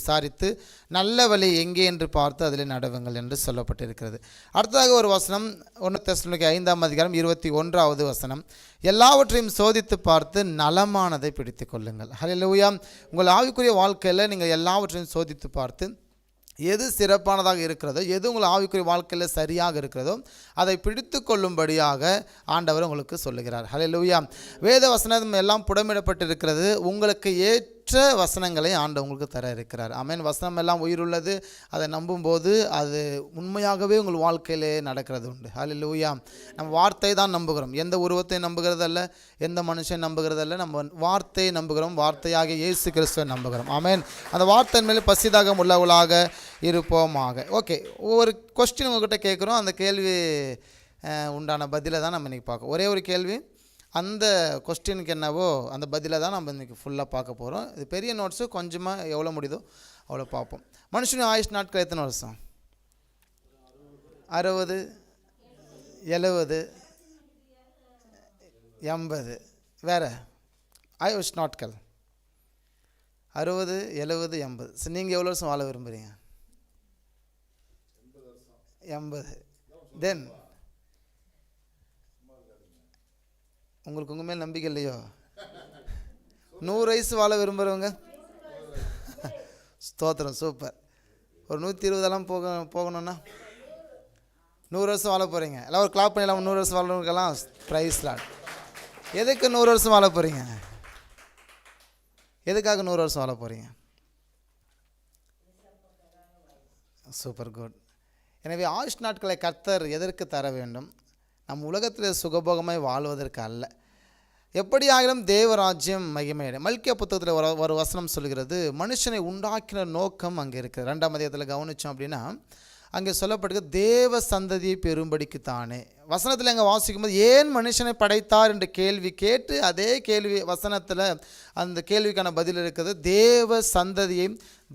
விசாரித்து நல்ல வழி எங்கே என்று பார்த்து அதில் நடவுங்கள் என்று சொல்லப்பட்டிருக்கிறது. அடுத்ததாக ஒரு வசனம் 1 தெசலோனிக்கேயர் 5:21 வசனம், எல்லாவற்றையும் சோதித்து பார்த்து நலமானதை பிடித்து கொள்ளுங்கள். ஹல்லேலூயா. உங்கள் ஆவிக்குரிய வாழ்க்கையில் நீங்கள் எல்லாவற்றையும் சோதித்து பார்த்து எது சிறப்பானதாக இருக்கிறதோ, எது உங்கள் ஆவிக்குரிய வாழ்க்கையில் சரியாக இருக்கிறதோ அதை பிடித்து கொள்ளும்படியாக ஆண்டவர் உங்களுக்கு சொல்லுகிறார். ஹல்லேலூயா. வேத வசனம் எல்லாம் புடமிடப்பட்டிருக்கிறது. உங்களுக்கு ஏற்ற வசனங்களை ஆண்டவர் உங்களுக்கு தர இருக்கிறார். ஆமென். வசனம் எல்லாம் உயிருள்ளது. அதை நம்பும்போது அது உண்மையாகவே உங்கள் வாழ்க்கையிலே நடக்கிறது உண்டு. ஹல்லேலூயா. நம்ம வார்த்தை தான் நம்புகிறோம். எந்த உருவத்தை நம்புகிறதல்ல, எந்த மனுஷன் நம்புகிறதல்ல, நம்ம வார்த்தையை நம்புகிறோம். வார்த்தையாக இயேசு கிறிஸ்துவை நம்புகிறோம். ஆமென். அந்த வார்த்தை மேலே பசிதாகம் உள்ளவர்களாக இருப்போமாக. ஓகே, ஒவ்வொரு கொஸ்டின் உங்கள்கிட்ட கேட்குறோம். அந்த கேள்வி உண்டான பதிலை தான் நம்ம இன்றைக்கி பார்க்கோம். ஒரே ஒரு கேள்வி, அந்த கொஸ்டினுக்கு என்னவோ அந்த பதிலை தான் நம்ம இன்றைக்கி ஃபுல்லாக பார்க்க போகிறோம். இது பெரிய நோட்ஸு, கொஞ்சமாக எவ்வளோ முடியுதோ அவ்வளோ பார்ப்போம். மனுஷனுடைய ஆயுஷ் நாட்கள் எத்தனை வருஷம்? 60, 70, 80. வேறு ஆயுஷ் நாட்கள் 60, 70, 80. சரி, நீங்கள் எவ்வளோ வருஷம் வாழ விரும்புகிறீங்க? 80. தென் உங்களுக்கு உங்கள் மேல் நம்பிக்கை இல்லையோ? 100 வயசு வாழ விரும்புகிறவங்க? ஸ்தோத்திரம், சூப்பர். ஒரு 120 போகணுன்னா 100 வருஷம் வாழ போகிறீங்க. எல்லாம் ஒரு கிளாப் பண்ணிடலாம். 100 வருஷம் வாழணுக்கெல்லாம் ப்ரைஸ் லாட். எதுக்கு 100 வருஷம் வாழ போகிறீங்க? எதுக்காக 100 வருஷம் வாழ போகிறீங்க? Super, good. எனவே ஆயுஷ் நாட்களை கர்த்தர் எதற்கு தர வேண்டும்? நம் உலகத்தில் சுகபோகமாய் வாழ்வதற்கு அல்ல. எப்படி ஆகிலும் தேவராஜ்யம் மகிமையடை. மல்கியா புத்தகத்தில் ஒரு வசனம் சொல்கிறது, மனுஷனை உண்டாக்கின நோக்கம் அங்கே இருக்குது. 2ஆம் அதிகாரத்தில் கவனித்தோம் அப்படின்னா அங்கே சொல்லப்பட்டிருக்கு, தேவ சந்ததியை பெறும்படிக்கு தானே. வசனத்தில் அங்கே வாசிக்கும்போது ஏன் மனுஷனை படைத்தார் என்ற கேள்வி கேட்டு அதே கேள்வி வசனத்தில் அந்த கேள்விக்கான பதில் இருக்குது, தேவ சந்ததியை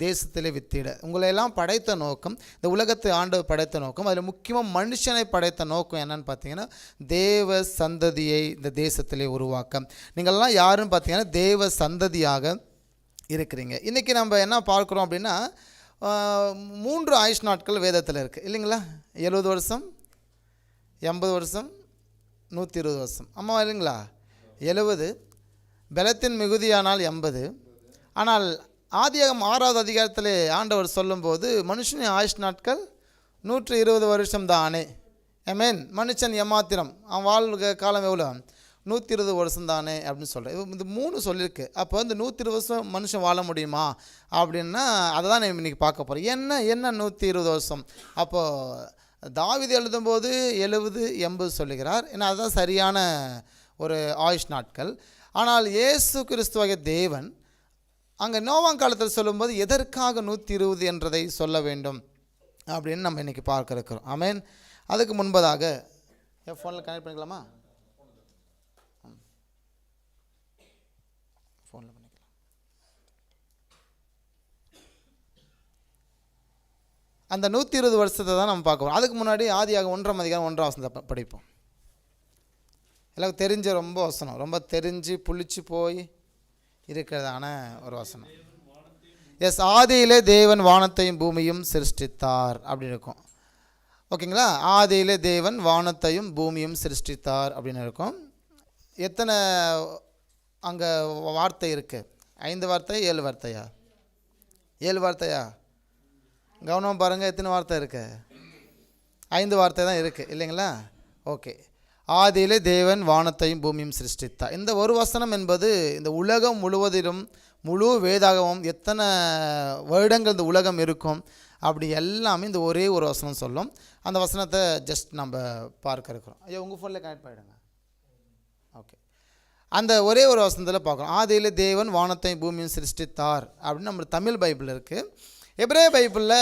தேசத்திலே வித்திட. உங்களையெல்லாம் படைத்த நோக்கம், இந்த உலகத்தை ஆண்டவர் படைத்த நோக்கம், அதில் முக்கியமாக மனுஷனை படைத்த நோக்கம் என்னன்னு பார்த்தீங்கன்னா தேவ சந்ததியை இந்த தேசத்திலே உருவாக்க. நீங்கள்லாம் யாருன்னு பார்த்தீங்கன்னா தேவ சந்ததியாக இருக்கிறீங்க. இன்றைக்கி நம்ம என்ன பார்க்குறோம் அப்படின்னா 3 ஆயுஷ் நாட்கள் வேதத்தில் இருக்குது இல்லைங்களா? 70 வருஷம், 80 வருஷம், 120 வருஷம். அம்மா இல்லைங்களா? 70 பலத்தின் மிகுதியானால் 80. ஆனால் ஆதியாகமம் 6ஆவது அதிகாரத்தில் ஆண்டவர் சொல்லும்போது மனுஷனின் ஆயுஷ் நாட்கள் 120 வருஷம் தானே. ஆமென். மனுஷன் எம்மாத்திரம், அவன் வாழ்க்கை காலம் எவ்வளோ? 120 வருஷம் தானே அப்படின்னு சொல்கிறேன். இந்த 3 சொல்லியிருக்கு. அப்போ இந்த 120 வருஷம் மனுஷன் வாழ முடியுமா அப்படின்னா அதை தான் நான் இன்றைக்கி பார்க்க போகிறேன். என்ன 120 வருஷம்? அப்போது தாவீது எழுதும்போது 70, 80 சொல்லுகிறார். ஏன்னா அதுதான் சரியான ஒரு ஆயுஷ் நாட்கள். ஆனால் இயேசு கிறிஸ்துவாகிய தேவன் அங்கே நோவாங் காலத்தில் சொல்லும்போது எதற்காக 120 என்றதை சொல்ல வேண்டும் அப்படின்னு நம்ம இன்றைக்கி பார்க்க இருக்கிறோம். ஆமென். அதுக்கு முன்பதாக என் ஃபோனில் கனெக்ட் பண்ணிக்கலாமா? ஃபோனில் பண்ணிக்கலாம். அந்த 120 வருஷத்தை தான் நம்ம பார்க்கணும். அதுக்கு முன்னாடி ஆதியாகமம் 1ஆம் அதிகாரம் 1ஆம் வசனத்தை படிப்போம். எல்லாம் தெரிஞ்ச ரொம்ப வசனம், ரொம்ப தெரிஞ்சு புளிச்சு போய் இருக்கிறதான ஒரு வசனம். எஸ், ஆதியிலே தேவன் வானத்தையும் பூமியும் சிருஷ்டித்தார் அப்படின்னு இருக்கும். ஓகேங்களா? ஆதியிலே தேவன் வானத்தையும் பூமியும் சிருஷ்டித்தார் அப்படின்னு இருக்கும். எத்தனை அங்கே வார்த்தை இருக்குது? 5 வார்த்தை, 7 வார்த்தையா? 7 வார்த்தையா? கவனம் பாருங்கள், எத்தனை வார்த்தை இருக்குது? 5 வார்த்தை தான் இருக்குது இல்லைங்களா? ஓகே. ஆதியிலே தேவன் வானத்தையும் பூமியும் சிருஷ்டித்தார். இந்த ஒரு வசனம் என்பது இந்த உலகம் முழுவதிலும் முழு வேதாகமம் எத்தனை வருடங்கள் இந்த உலகம் இருக்கும் அப்படி எல்லாமே இந்த ஒரே ஒரு வசனம் சொல்லும். அந்த வசனத்தை ஜஸ்ட் நம்ம பார்க்க இருக்கிறோம். ஐயோ, உங்கள் ஃபோனில் கனெக்ட் பண்ணிவிடுங்க. ஓகே. அந்த ஒரே ஒரு வசனத்தில் பார்க்குறோம். ஆதியிலே தேவன் வானத்தையும் பூமியும் சிருஷ்டித்தார் அப்படின்னு நம்ம தமிழ் பைபிள் இருக்குது. எபிரேய பைபிளில்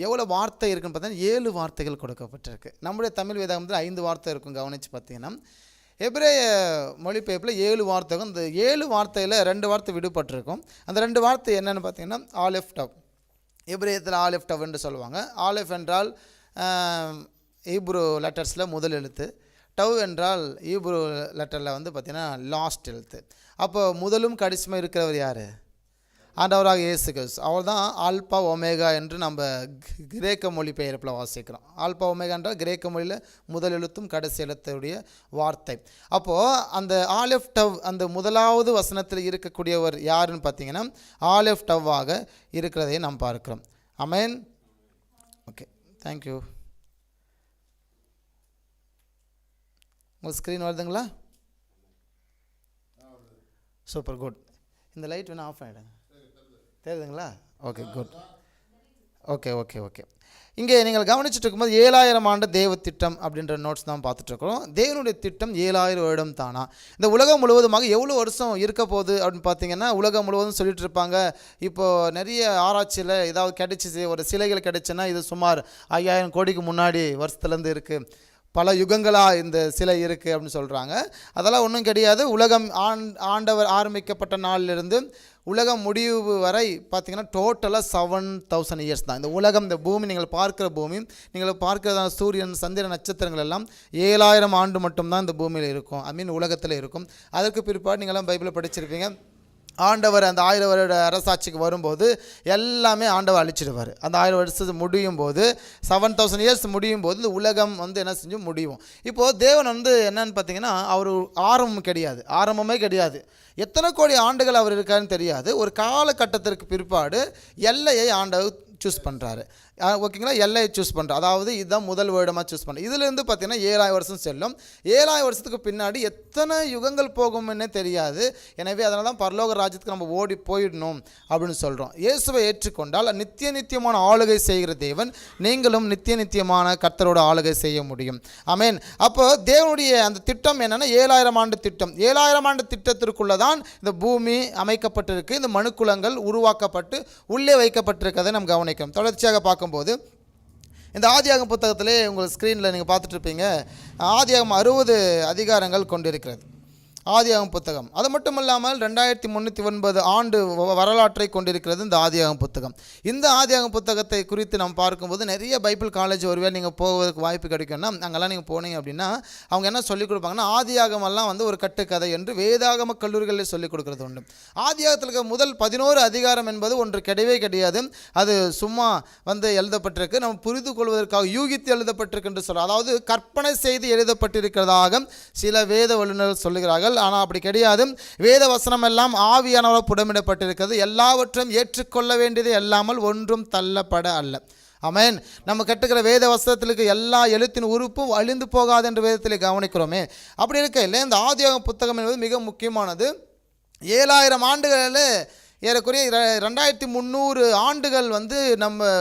எவ்வளோ வார்த்தை இருக்குன்னு பார்த்தீங்கன்னா 7 வார்த்தைகள் கொடுக்கப்பட்டிருக்கு. நம்முடைய தமிழ் வேதாகமத்தில் 5 வார்த்தை இருக்கும். கவனித்து பார்த்தீங்கன்னா எபிரேய மொழிபெயர்ப்பில் 7 வார்த்தைகள். இந்த 7 வார்த்தையில் 2 வார்த்தை விடுபட்டிருக்கும். அந்த 2 வார்த்தை என்னென்னு பார்த்தீங்கன்னா ஆலிஃப் டவ். எபிரேயத்தில் ஆலிஃப் டவ் என்று சொல்லுவாங்க. ஆலிஃப் என்றால் ஹீப்ரு லெட்டர்ஸில் முதல் எழுத்து, டவ் என்றால் ஹீப்ரு லெட்டரில் வந்து பார்த்திங்கன்னா லாஸ்ட் எழுத்து. அப்போ முதலும் கடைசியுமே இருக்கிறவர் யார்? ஆண்டவராக இயேசு கிறிஸ்து. அவர் தான் ஆல்பா ஒமேகா என்று நம்ம கிரேக்க மொழி பெயர்ப்பில் வாசிக்கிறோம். ஆல்பா ஒமேகா என்றால் கிரேக்க மொழியில் முதல் எழுத்தும் கடைசி எழுத்துடைய வார்த்தை. அப்போது அந்த ஆலிஃப் டவ் அந்த முதலாவது வசனத்தில் இருக்கக்கூடியவர் யாருன்னு பார்த்தீங்கன்னா ஆலிஃப் டவ்வாக இருக்கிறதை நாம் பார்க்கிறோம். ஆமென். Okay, thank you. உங்கள் ஸ்க்ரீன் வருதுங்களா? Super, good. இந்த லைட் வேணால் ஆஃப் ஆகிடுங்க. தெரியுதுங்களா? Okay, good. Okay okay okay. இங்கே நீங்கள் கவனிச்சுட்டு இருக்கும்போது 7000 ஆண்டு தேவ திட்டம் அப்படின்ற நோட்ஸ் தான் பார்த்துட்ருக்குறோம். தேவனுடைய திட்டம் 7000 வருடம் தானா? இந்த உலகம் முழுவதுமாக எவ்வளோ வருஷம் இருக்க போகுது அப்படின்னு பார்த்தீங்கன்னா, உலகம் முழுவதும் சொல்லிட்டு இருப்பாங்க. இப்போது நிறைய ஆராய்ச்சியில் ஏதாவது கிடைச்சிச்சு, ஒரு சிலைகள் கிடைச்சுன்னா இது சுமார் 5000 கோடிக்கு முன்னாடி வருஷத்துலேருந்து இருக்குது, பல யுகங்களாக இந்த சிலை இருக்குது அப்படின்னு சொல்கிறாங்க. அதெல்லாம் ஒன்றும் கிடையாது. உலகம் ஆண்டவர் ஆரம்பிக்கப்பட்ட நாளிலிருந்து உலகம் முடிவு வரை பார்த்திங்கன்னா டோட்டலாக 7000 இயர்ஸ் தான். இந்த உலகம், இந்த பூமி, நீங்கள் பார்க்குற பூமி, நீங்கள் பார்க்குறதான சூரியன், சந்திர நட்சத்திரங்கள் எல்லாம் 7000 ஆண்டு மட்டும்தான் இந்த பூமியில் இருக்கும், ஐ மீன் உலகத்தில் இருக்கும். அதற்கு பிற்பாடு நீங்களாம் பைபிளில் படிச்சிருப்பீங்க, ஆண்டவர் அந்த 1000 வருட அரசாட்சிக்கு வரும்போது எல்லாமே ஆண்டவர் அழிச்சிடுவார். அந்த 1000 வருஷத்து முடியும் போது 7000 இயர்ஸ் முடியும் போது இந்த உலகம் என்ன செஞ்சு முடியும். இப்போது தேவன் என்னன்னு பார்த்தீங்கன்னா அவர் ஆரம்பமே கிடையாது. எத்தனை கோடி ஆண்டுகள் அவர் இருக்காருன்னு தெரியாது. ஒரு காலகட்டத்திற்கு பிற்பாடு எல்லையை ஆண்டவர் சூஸ் பண்ணுறாரு. ஓகேங்களா? எல்லையை சூஸ் பண்ணுறாரு. அதாவது இதுதான் முதல் வருடமாக சூஸ் பண்ணுறாரு. இதிலேருந்து பார்த்தீங்கன்னா 7000 வருஷம் செல்லும். 7000 வருஷத்துக்கு பின்னாடி எத்தனை யுகங்கள் போகும்னே தெரியாது. எனவே அதனால தான் பரலோக ராஜ்யத்துக்கு நம்ம ஓடி போயிடணும் அப்படின்னு சொல்கிறோம். இயேசுவை ஏற்றுக்கொண்டால் நித்தியமான ஆளுகை செய்கிற தேவன், நீங்களும் நித்தியமான கர்த்தரோட ஆளுகை செய்ய முடியும். ஆமென். அப்போ தேவனுடைய அந்த திட்டம் என்னென்னா 7000 ஆண்டு திட்டம். 7000 ஆண்டு திட்டத்திற்குள்ளே தான் இந்த பூமி அமைக்கப்பட்டிருக்கு, இந்த மனுக்குலங்கள் உருவாக்கப்பட்டு உள்ளே வைக்கப்பட்டிருக்கிறதை நம்ம கவனிக்கிறோம். தொடர்ச்சியாக பார்க்கும்போது இந்த ஆதியாகமம் புத்தகத்திலே உங்கள் ஸ்க்ரீனில் நீங்கள் பார்த்துட்ருப்பீங்க, ஆதியாகமம் 60 அதிகாரங்கள் கொண்டிருக்கிறது ஆதியாகமம் புத்தகம். அது மட்டும் இல்லாமல் 2309 ஆண்டு வரலாற்றை கொண்டிருக்கிறது இந்த ஆதியாகமம் புத்தகம். இந்த ஆதியாகமம் புத்தகத்தை குறித்து நம்ம பார்க்கும்போது நிறைய பைபிள் காலேஜ் ஒருவேளை நீங்கள் போவதற்கு வாய்ப்பு கிடைக்கும்னா அங்கெல்லாம் நீங்கள் போனீங்க அப்படின்னா அவங்க என்ன சொல்லிக் கொடுப்பாங்கன்னா, ஆதியாகமெல்லாம் ஒரு கட்டுக்கதை என்று வேதாகம கல்லூரிகளில் சொல்லிக் கொடுக்குறது உண்டு. ஆதியாகத்தில் இருக்க முதல் 11 அதிகாரம் என்பது ஒன்று கிடையவே கிடையாது. அது சும்மா எழுதப்பட்டிருக்கு, நம்ம புரிந்து கொள்வதற்காக யூகித்து எழுதப்பட்டிருக்கு என்று சொல்கிறார். அதாவது கற்பனை செய்து எழுதப்பட்டிருக்கிறதாக சில வேத வல்லுநர்கள் சொல்லுகிறார்கள். ஆனால் அப்படி கிடையாது. வேத வசனம் எல்லாம் ஆவியானவரால் புடமிடப்பட்டிருக்கிறது. எல்லாவற்றையும் ஏற்றுக்கொள்ள வேண்டியது அல்லாமல் ஒன்றும் தள்ளப்பட அல்ல. ஆமென். நம்ம கட்டுக்கிற வேத வசனத்திற்கு எல்லா எழுத்தின் உறுப்பும் அழிந்து போகாது என்று வேதத்தில் கவனிக்கிறோமே. அப்படி இருக்க இல்லை, இந்த ஆதியாகமம் புத்தகம் என்பது மிக முக்கியமானது. 7000 ஆண்டுகளில் ஏறக்குறைய 2300 ஆண்டுகள்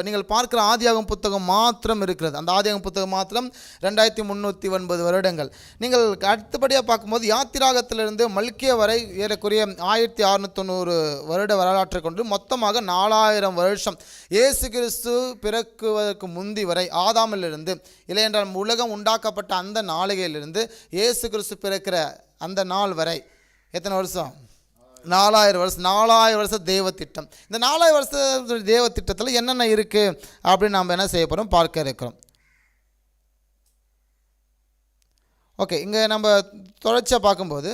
நீங்கள் பார்க்குற ஆதியாகமம் புத்தகம் மாத்திரம் இருக்கிறது. அந்த ஆதியாகமம் புத்தகம் மாத்திரம் 2309 வருடங்கள். நீங்கள் அடுத்தபடியாக பார்க்கும்போது யாத்திராகத்திலிருந்து மல்கியா வரை ஏறக்குறைய 1690 வருட வரலாற்றை கொண்டு மொத்தமாக 4000 வருஷம் இயேசு கிறிஸ்து பிறக்குவதற்கு முந்தி வரை, ஆதாமிலிருந்து இல்லை என்றால் உலகம் உண்டாக்கப்பட்ட அந்த நாளிகையிலிருந்து இயேசு கிறிஸ்து பிறக்கிற அந்த நாள் வரை எத்தனை வருஷம்? 4000 வருஷம். 4000 வருஷம் தேவ திட்டம். இந்த 4000 வருஷ தேவ திட்டத்தில் என்னென்ன இருக்குது அப்படின்னு நாம் என்ன செய்ய போகிறோம், பார்க்க இருக்கிறோம். ஓகே, இங்கே நம்ம தொடர்ச்சியாக பார்க்கும்போது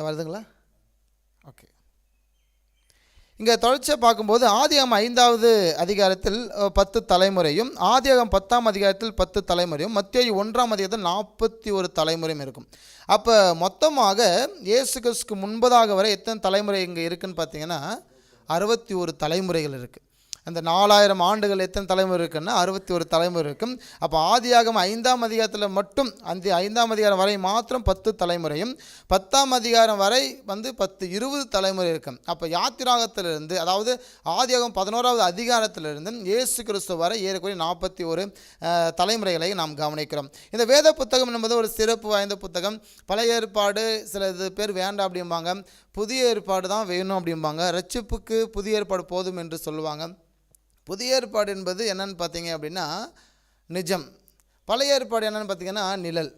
வருதுங்களா? ஓகே, இங்கே தொடர்ச்சியாக பார்க்கும்போது ஆதியாகமம் 5வது அதிகாரத்தில் 10 தலைமுறையும், ஆதியாகமம் 10ஆம் அதிகாரத்தில் 10 தலைமுறையும், மத்தேயு 1ஆம் அதிகாரத்தில் 41 தலைமுறையும் இருக்கும். அப்போ மொத்தமாக இயேசு கிறிஸ்துக்கு முன்பதாக வரை எத்தனை தலைமுறை இங்கே இருக்குதுன்னு பார்த்தீங்கன்னா 61 தலைமுறைகள் இருக்குது. அந்த 4000 ஆண்டுகள் எத்தனை தலைமுறை இருக்குன்னா 61 தலைமுறை இருக்கும். அப்போ ஆதியாகமம் 5ஆம் அதிகாரத்தில் மட்டும் அந்த 5ஆம் அதிகாரம் வரை மாத்திரம் 10 தலைமுறையும், 10ஆம் அதிகாரம் வரை 20 தலைமுறை இருக்கும். அப்போ யாத்திராகத்திலிருந்து, அதாவது ஆதியாகமம் 11ஆவது அதிகாரத்திலிருந்து இயேசு கிறிஸ்து வரை ஏறக்குறைய 41 தலைமுறைகளை நாம் கவனிக்கிறோம். இந்த வேத புத்தகம் என்பது ஒரு சிறப்பு வாய்ந்த புத்தகம். பழைய ஏற்பாடு சில பேர் வேண்டாம் அப்படிம்பாங்க, புதிய ஏற்பாடு தான் வேணும் அப்படிம்பாங்க. ரட்சிப்புக்கு புதிய ஏற்பாடு போதும் என்று சொல்லுவாங்க. புதிய ஏற்பாடு என்பது என்னென்னு பார்த்தீங்க அப்படின்னா நிஜம், பழைய ஏற்பாடு என்னென்னு பார்த்தீங்கன்னா நிழல்.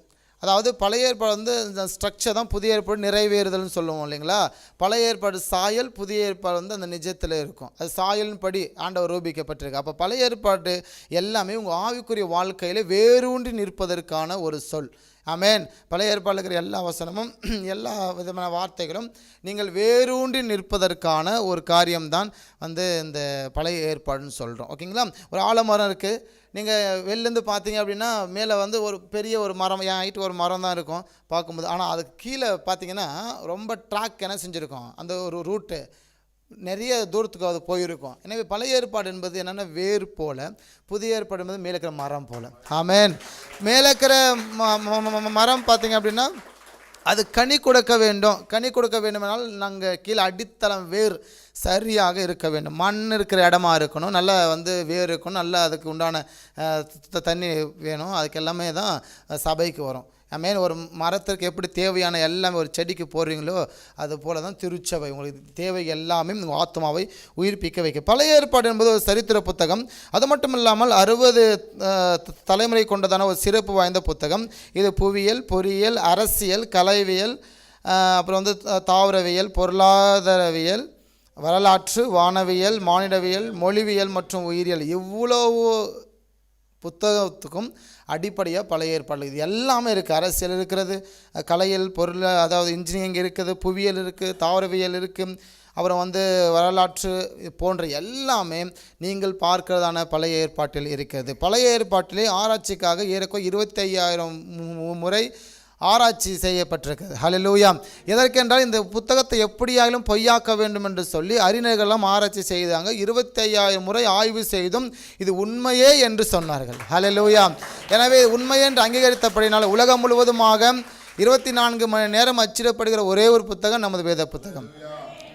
அதாவது பழைய ஏற்பாடு வந்து இந்த ஸ்ட்ரக்சர் தான், புதிய ஏற்பாடு நிறைவேறுதல்னு சொல்லுவோம் இல்லைங்களா. பழைய ஏற்பாடு சாயல், புதிய ஏற்பாடு வந்து அந்த நிஜத்தில் இருக்கும். அது சாயலின் படி ஆண்டவர் ரூபிக்கப்பட்டிருக்கு. அப்போ பழைய ஏற்பாடு எல்லாமே உங்கள் ஆவிக்குரிய வாழ்க்கையில் வேரூன்றி நிற்பதற்கான ஒரு சொல். ஆமென். பழைய ஏற்பாடில் இருக்கிற எல்லா வசனமும் எல்லா விதமான வார்த்தைகளும் நீங்கள் வேரூன்றி நிற்பதற்கான ஒரு காரியம்தான் வந்து இந்த பழைய ஏற்பாடுன்னு சொல்கிறோம். ஓகேங்களா. ஒரு ஆலமரம் இருக்குது, நீங்கள் வெளிலேருந்து பார்த்தீங்க அப்படின்னா மேலே வந்து ஒரு பெரிய ஒரு மரம், என் ஹைட்டு ஒரு மரம் தான் இருக்கும் பார்க்கும்போது. ஆனால் அதுக்கு கீழே பார்த்தீங்கன்னா ரொம்ப ட்ராக் என்ன செஞ்சுருக்கோம், அந்த ஒரு ரூட்டு நிறைய தூரத்துக்கு அது போயிருக்கும். எனவே பழைய ஏற்பாடு என்பது என்னென்னா வேர் போல், புதிய ஏற்பாடு என்பது மேலே இருக்கிற மரம் போல். ஆமென். மேலே இருக்கிற மரம் பார்த்தீங்க அப்படின்னா அது கனி கொடுக்க வேண்டும். கனி கொடுக்க வேண்டுமென்றால் நாங்கள் கீழே அடித்தளம் வேர் சரியாக இருக்க வேண்டும். மண் இருக்கிற இடமா இருக்கணும், நல்லா வந்து வேர் இருக்கணும், நல்லா அதுக்கு உண்டான தண்ணி வேணும். அதுக்கு எல்லாமே தான் சபைக்கு வரும். ஆமென். ஒரு மரத்திற்கு எப்படி தேவையான எல்லாமே ஒரு செடிக்கு போடுறீங்களோ அது போல தான் திருச்சபை. உங்களுக்கு தேவை எல்லாமே உங்கள் ஆத்மாவை உயிர்ப்பிக்க வைக்க. பழைய ஏற்பாடு என்பது ஒரு சரித்திர புத்தகம். அது மட்டும் இல்லாமல் 60 தலைமுறை கொண்டதான ஒரு சிறப்பு வாய்ந்த புத்தகம். இது புவியியல், பொறியியல், அரசியல், கலைவியல், அப்புறம் வந்து தாவரவியல், பொருளாதாரவியல், வரலாற்று, வானவியல், மானிடவியல், மொழிவியல் மற்றும் உயிரியல், இவ்வளவு புத்தகத்துக்கும் அடிப்படையாக பழைய ஏற்பாடு இது எல்லாமே இருக்குது. அரசியல் இருக்கிறது, கலையில் பொருள், அதாவது இன்ஜினியரிங் இருக்குது, புவியியல் இருக்குது, தாவரவியல் இருக்குது, அப்புறம் வந்து வரலாற்று போன்ற எல்லாமே நீங்கள் பார்க்கிறதான பழைய ஏற்பாட்டில் இருக்கிறது. பழைய ஏற்பாட்டிலே ஆராய்ச்சிக்காக ஏறக்குறைய 25,000 முறை ஆராய்ச்சி செய்யப்பட்டிருக்கிறது. ஹல்லேலூயா. எதற்கென்றால் இந்த புத்தகத்தை எப்படியாலும் பொய்யாக்க வேண்டும் என்று சொல்லி அறிஞர்களெல்லாம் ஆராய்ச்சி செய்தாங்க. 25,000 முறை ஆய்வு செய்தும் இது உண்மையே என்று சொன்னார்கள். ஹல்லேலூயா. எனவே உண்மையே என்று அங்கீகரித்தபடினால் உலகம் முழுவதுமாக 24 மணி நேரம் அச்சிடப்படுகிற ஒரே ஒரு புத்தகம் நமது வேத புத்தகம்.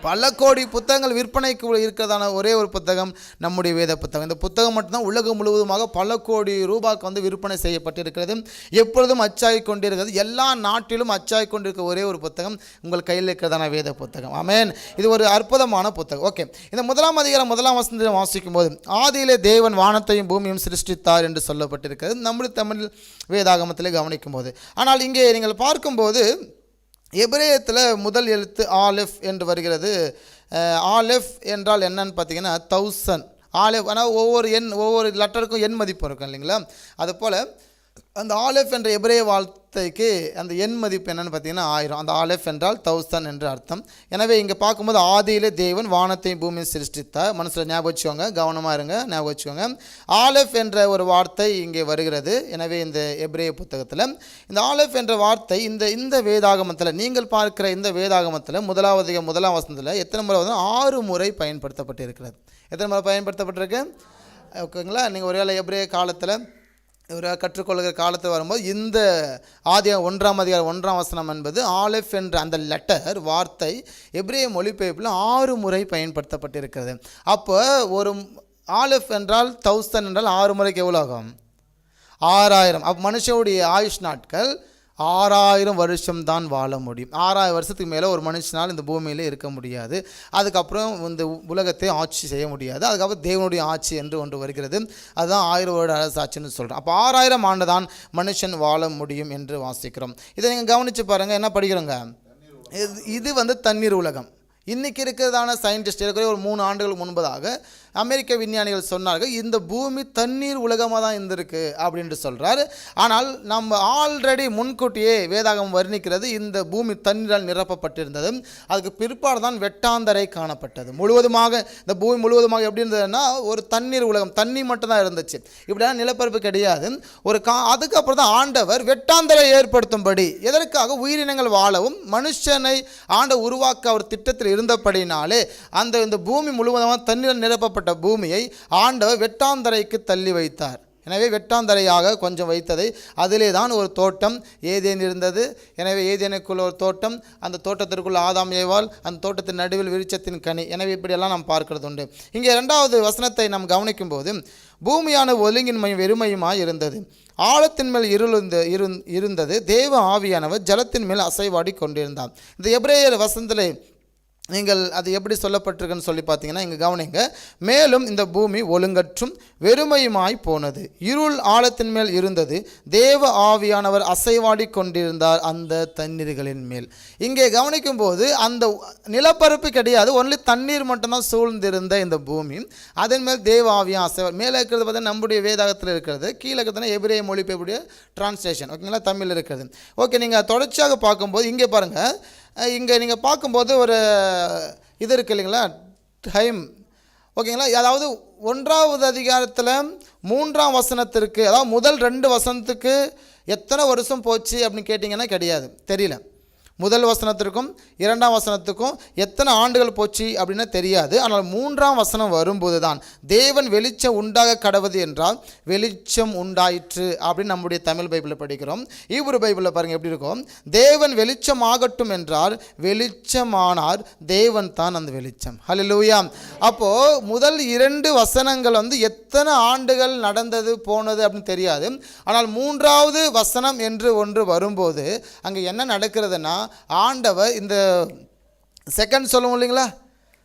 பல கோடி புத்தகங்கள் விற்பனைக்கு இருக்கிறதான ஒரே ஒரு புத்தகம் நம்முடைய வேத புத்தகம். இந்த புத்தகம் மட்டும்தான் உலகம் முழுவதுமாக பல கோடி ரூபாய்க்கு வந்து விற்பனை செய்யப்பட்டிருக்கிறது. எப்பொழுதும் அச்சாகி கொண்டிருக்கிறது. எல்லா நாட்டிலும் அச்சாகி கொண்டிருக்கிற ஒரே ஒரு புத்தகம் உங்கள் கையில் இருக்கிறதான வேத புத்தகம். ஆமென். இது ஒரு அற்புதமான புத்தகம். ஓகே, இந்த 1ஆம் அதிகாரம் 1ஆம் வசனத்தை வாசிக்கும் போது ஆதியிலே தேவன் வானத்தையும் பூமியும் சிருஷ்டித்தார் என்று சொல்லப்பட்டிருக்கிறது நம்முடைய தமிழ் வேதாகமத்திலே கவனிக்கும் போது. ஆனால் இங்கே நீங்கள் பார்க்கும்போது எபிரேயத்தில் முதல் எழுத்து ஆலெஃப் என்று வருகிறது. ஆலெஃப் என்றால் என்னன்னு பார்த்தீங்கன்னா 1000 ஆலெஃப். ஆனால் ஒவ்வொரு லெட்டருக்கும் எண் மதிப்பு இருக்கும் இல்லைங்களா. அதுபோல் அந்த ஆலெஃப் என்ற எபிரேய வார்த்தைக்கு அந்த எண் மதிப்பு என்னென்னு பார்த்தீங்கன்னா 1000. அந்த ஆலெஃப் என்றால் 1000 என்று அர்த்தம். எனவே இங்கே பார்க்கும்போது ஆதியிலே தேவன் வானத்தையும் பூமியை சிருஷ்டித்தார். மனசில் ஞாபகம் வச்சுக்கோங்க, கவனமாக இருங்க, ஞாபகம் வச்சுக்கோங்க. ஆலெஃப் என்ற ஒரு வார்த்தை இங்கே வருகிறது. எனவே இந்த எபிரேய புத்தகத்தில் இந்த ஆலெஃப் என்ற வார்த்தை இந்த வேதாகமத்தில் நீங்கள் பார்க்கிற இந்த வேதாகமத்தில் 1ஆம் வசனத்தில் எத்தனை முறை வந்து 6 முறை பயன்படுத்தப்பட்டிருக்கிறது. எத்தனை முறை பயன்படுத்தப்பட்டிருக்கு? ஓகேங்களா. நீங்கள் ஒருவேளை எபிரேய காலத்தில் ஒரு கற்றுக்கொள்கிற காலத்தில் வரும்போது இந்த ஆதியாகமம் 1ஆம் அதிகாரம் 1ஆம் வசனம் என்பது ஆலெஃப் என்ற அந்த லெட்டர் வார்த்தை எபிரேய மொழிபெயர்ப்பில் 6 முறை பயன்படுத்தப்பட்டிருக்கிறது. அப்போ ஒரு ஆலெஃப் என்றால் 1000 என்றால் 6 முறைக்கு எவ்வளோ ஆகும்? 6000. அப்போ மனுஷனுடைய ஆயுஷ் நாட்கள் 6000 வருஷம் தான் வாழ முடியும். 6000 வருஷத்துக்கு மேலே ஒரு மனுஷனால் இந்த பூமியில் இருக்க முடியாது. அதுக்கப்புறம் இந்த உலகத்தை ஆட்சி செய்ய முடியாது. அதுக்கப்புறம் தேவனுடைய ஆட்சி என்று ஒன்று வருகிறது. அதுதான் 1000 வருட அரசாட்சின்னு சொல்கிறோம். அப்போ 6000 ஆண்டு தான் மனுஷன் வாழ முடியும் என்று வாசிக்கிறோம். இதை நீங்கள் கவனித்து பாருங்கள். என்ன படிக்கிறோங்க? இது வந்து தண்ணீர் உலகம். இன்றைக்கி இருக்கிறதான சயின்டிஸ்ட் இருக்கிற ஒரு 3 ஆண்டுகள் முன்பதாக அமெரிக்க விஞ்ஞானிகள் சொன்னார்கள் இந்த பூமி தண்ணீர் உலகமாக தான் இருந்திருக்கு அப்படின்ட்டு சொல்கிறார். ஆனால் நம்ம ஆல்ரெடி முன்கூட்டியே வேதாகம் வர்ணிக்கிறது இந்த பூமி தண்ணீரால் நிரப்பப்பட்டிருந்தது. அதுக்கு பிற்பாடு தான் வெட்டாந்தரை காணப்பட்டது. முழுவதுமாக இந்த பூமி முழுவதுமாக எப்படி இருந்ததுன்னா ஒரு தண்ணீர் உலகம், தண்ணி மட்டும்தான் இருந்துச்சு. இப்படியான நிலப்பரப்பு கிடையாது. அதுக்கப்புறம் தான் ஆண்டவர் வெட்டாந்தரை ஏற்படுத்தும்படி, எதற்காக? உயிரினங்கள் வாழவும் மனுஷனை உருவாக்க அவர் திட்டத்தில் இருந்தபடினாலே இந்த பூமி முழுவதுமாக தண்ணீர் நிரப்பப்பட்ட பூமியை ஆண்டவர் வெட்டாந்தரைக்கு தள்ளி வைத்தார். எனவே வெட்டாந்தரையாக கொஞ்சம் வைத்ததை அதிலே தான் ஒரு தோட்டம் ஏதேன் இருந்தது. எனவே ஏதேனுக்குள்ள ஒரு தோட்டம், அந்த தோட்டத்திற்குள் ஆதாம் ஏவாள், அந்த தோட்டத்தின் நடுவில் விருட்சத்தின் கனி. எனவே இப்படியெல்லாம் நாம் பார்க்கிறது உண்டு. இங்கே 2வது வசனத்தை நாம் கவனிக்கும் போது பூமியான ஒழுங்கின்மையும் வெறுமையுமாய் இருந்தது, ஆழத்தின் மேல் இருந்தது, தேவ ஆவியானவர் ஜலத்தின் மேல் அசைவாடி கொண்டிருந்தார். இந்த எபிரேயர் வசனத்திலே நீங்கள் அது எப்படி சொல்லப்பட்டிருக்குன்னு சொல்லி பார்த்தீங்கன்னா இங்கே கவனிங்க. மேலும் இந்த பூமி ஒழுங்கற்றும் வெறுமையுமாய் போனது, இருள் ஆழத்தின் மேல் இருந்தது, தேவ ஆவியானவர் அசைவாடி கொண்டிருந்தார் அந்த தண்ணீர்களின் மேல். இங்கே கவனிக்கும் போது அந்த நிலப்பரப்பு கிடையாது, ஒன்லி தண்ணீர் மட்டும்தான் சூழ்ந்திருந்த இந்த பூமி. அதன் மேல் தேவ ஆவியா அசைவா. மேலே இருக்கிறது பார்த்தீங்கன்னா நம்முடைய வேதாகத்தில் இருக்கிறது, கீழே இருக்கிறதுனா எபிரேய மொழிபெயர்ப்புடைய டிரான்ஸ்லேஷன், ஓகேங்களா, தமிழ் இருக்கிறது. ஓகே, நீங்கள் தொடர்ச்சியாக பார்க்கும்போது இங்கே பாருங்கள், இங்கே நீங்கள் பார்க்கும்போது ஒரு இது இருக்குது இல்லைங்களா, டைம், ஓகேங்களா. அதாவது 1ஆவது அதிகாரத்தில் 3ஆம் வசனத்திற்கு, அதாவது முதல் 2 வசனத்துக்கு எத்தனை வருஷம் போச்சு அப்படின்னு கேட்டிங்கன்னா கிடையாது, தெரியல. முதல் வசனத்திற்கும் 2ஆம் வசனத்துக்கும் எத்தனை ஆண்டுகள் போச்சு அப்படின்னு தெரியாது. ஆனால் 3ஆம் வசனம் வரும்போது தான் தேவன் வெளிச்சம் உண்டாக கடவுது என்றால் வெளிச்சம் உண்டாயிற்று அப்படின்னு நம்முடைய தமிழ் பைபிளில் படிக்கிறோம். ஈப்ரு பைபிளில் பாருங்கள் எப்படி இருக்கும், தேவன் வெளிச்சம் ஆகட்டும் என்றால் வெளிச்சமானார், தேவன் தான் அந்த வெளிச்சம். ஹல்லேலூயா. அப்போது முதல் 2 வசனங்கள் எத்தனை ஆண்டுகள் நடந்தது போனது அப்படின்னு தெரியாது. ஆனால் 3ஆவது வசனம் என்று ஒன்று வரும்போது அங்கே என்ன நடக்கிறதுனா, ஆண்டவர் இந்த செகண்ட் சொல்லுவோம் இல்லைங்களா,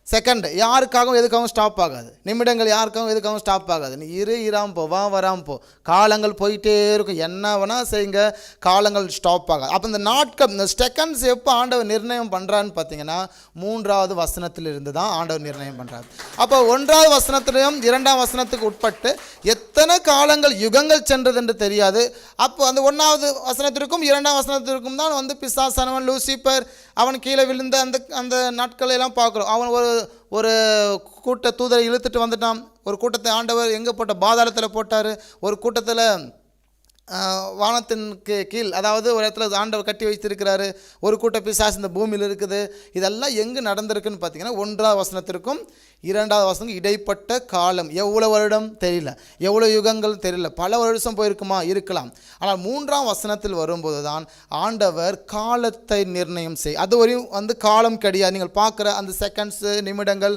செகண்ட் யாருக்காகவும் எதுக்காகவும் ஸ்டாப் ஆகாது, நிமிடங்கள் யாருக்காகவும் எதுக்காகவும் ஸ்டாப் ஆகாது. நீ இராம் போ, வராமல் போ, காலங்கள் போயிட்டே இருக்கும், என்ன வேணால் செய்யுங்க, காலங்கள் ஸ்டாப் ஆகாது. அப்போ இந்த நாட்கள், இந்த செகண்ட்ஸ் எப்போ ஆண்டவர் நிர்ணயம் பண்ணுறான்னு பார்த்தீங்கன்னா 3ஆவது வசனத்திலிருந்து தான் ஆண்டவர் நிர்ணயம் பண்ணுறாரு. அப்போ 1ஆவது வசனத்திலையும் 2ஆம் வசனத்துக்கு உட்பட்டு எத்தனை காலங்கள் யுகங்கள் சென்றது என்று தெரியாது. அப்போ அந்த 1ஆவது வசனத்திற்கும் 2ஆம் வசனத்திற்கும் தான் பிசாசானவன் லூசிபர் அவன் கீழே விழுந்த அந்த நாட்களை எல்லாம் பார்க்குறோம். அவன் ஒரு கூட்ட தூதரை இழுத்துட்டு வந்துட்டான். ஒரு கூட்டத்தை ஆண்டவர் எங்கே போட்ட, பாதாளத்தில் போட்டார். ஒரு கூட்டத்தில் வானத்திற்கு கீழ், அதாவது ஒரு இடத்துல ஆண்டவர் கட்டி வைத்திருக்கிறாரு. ஒரு கூட்ட பிசாசு இந்த பூமியில் இருக்குது. இதெல்லாம் எங்கே நடந்திருக்குன்னு பார்த்தீங்கன்னா 1ஆவது வசனத்திற்கும் 2ஆவது வசனம் இடைப்பட்ட காலம் எவ்வளோ வருடம் தெரியல, எவ்வளோ யுகங்கள் தெரியல, பல வருஷம் போயிருக்குமா, இருக்கலாம். ஆனால் 3ஆம் வசனத்தில் வரும்போது தான் ஆண்டவர் காலத்தை நிர்ணயம் செய். அது வரையும் காலம் கிடையாது. நீங்கள் பார்க்குற அந்த செகண்ட்ஸு, நிமிடங்கள்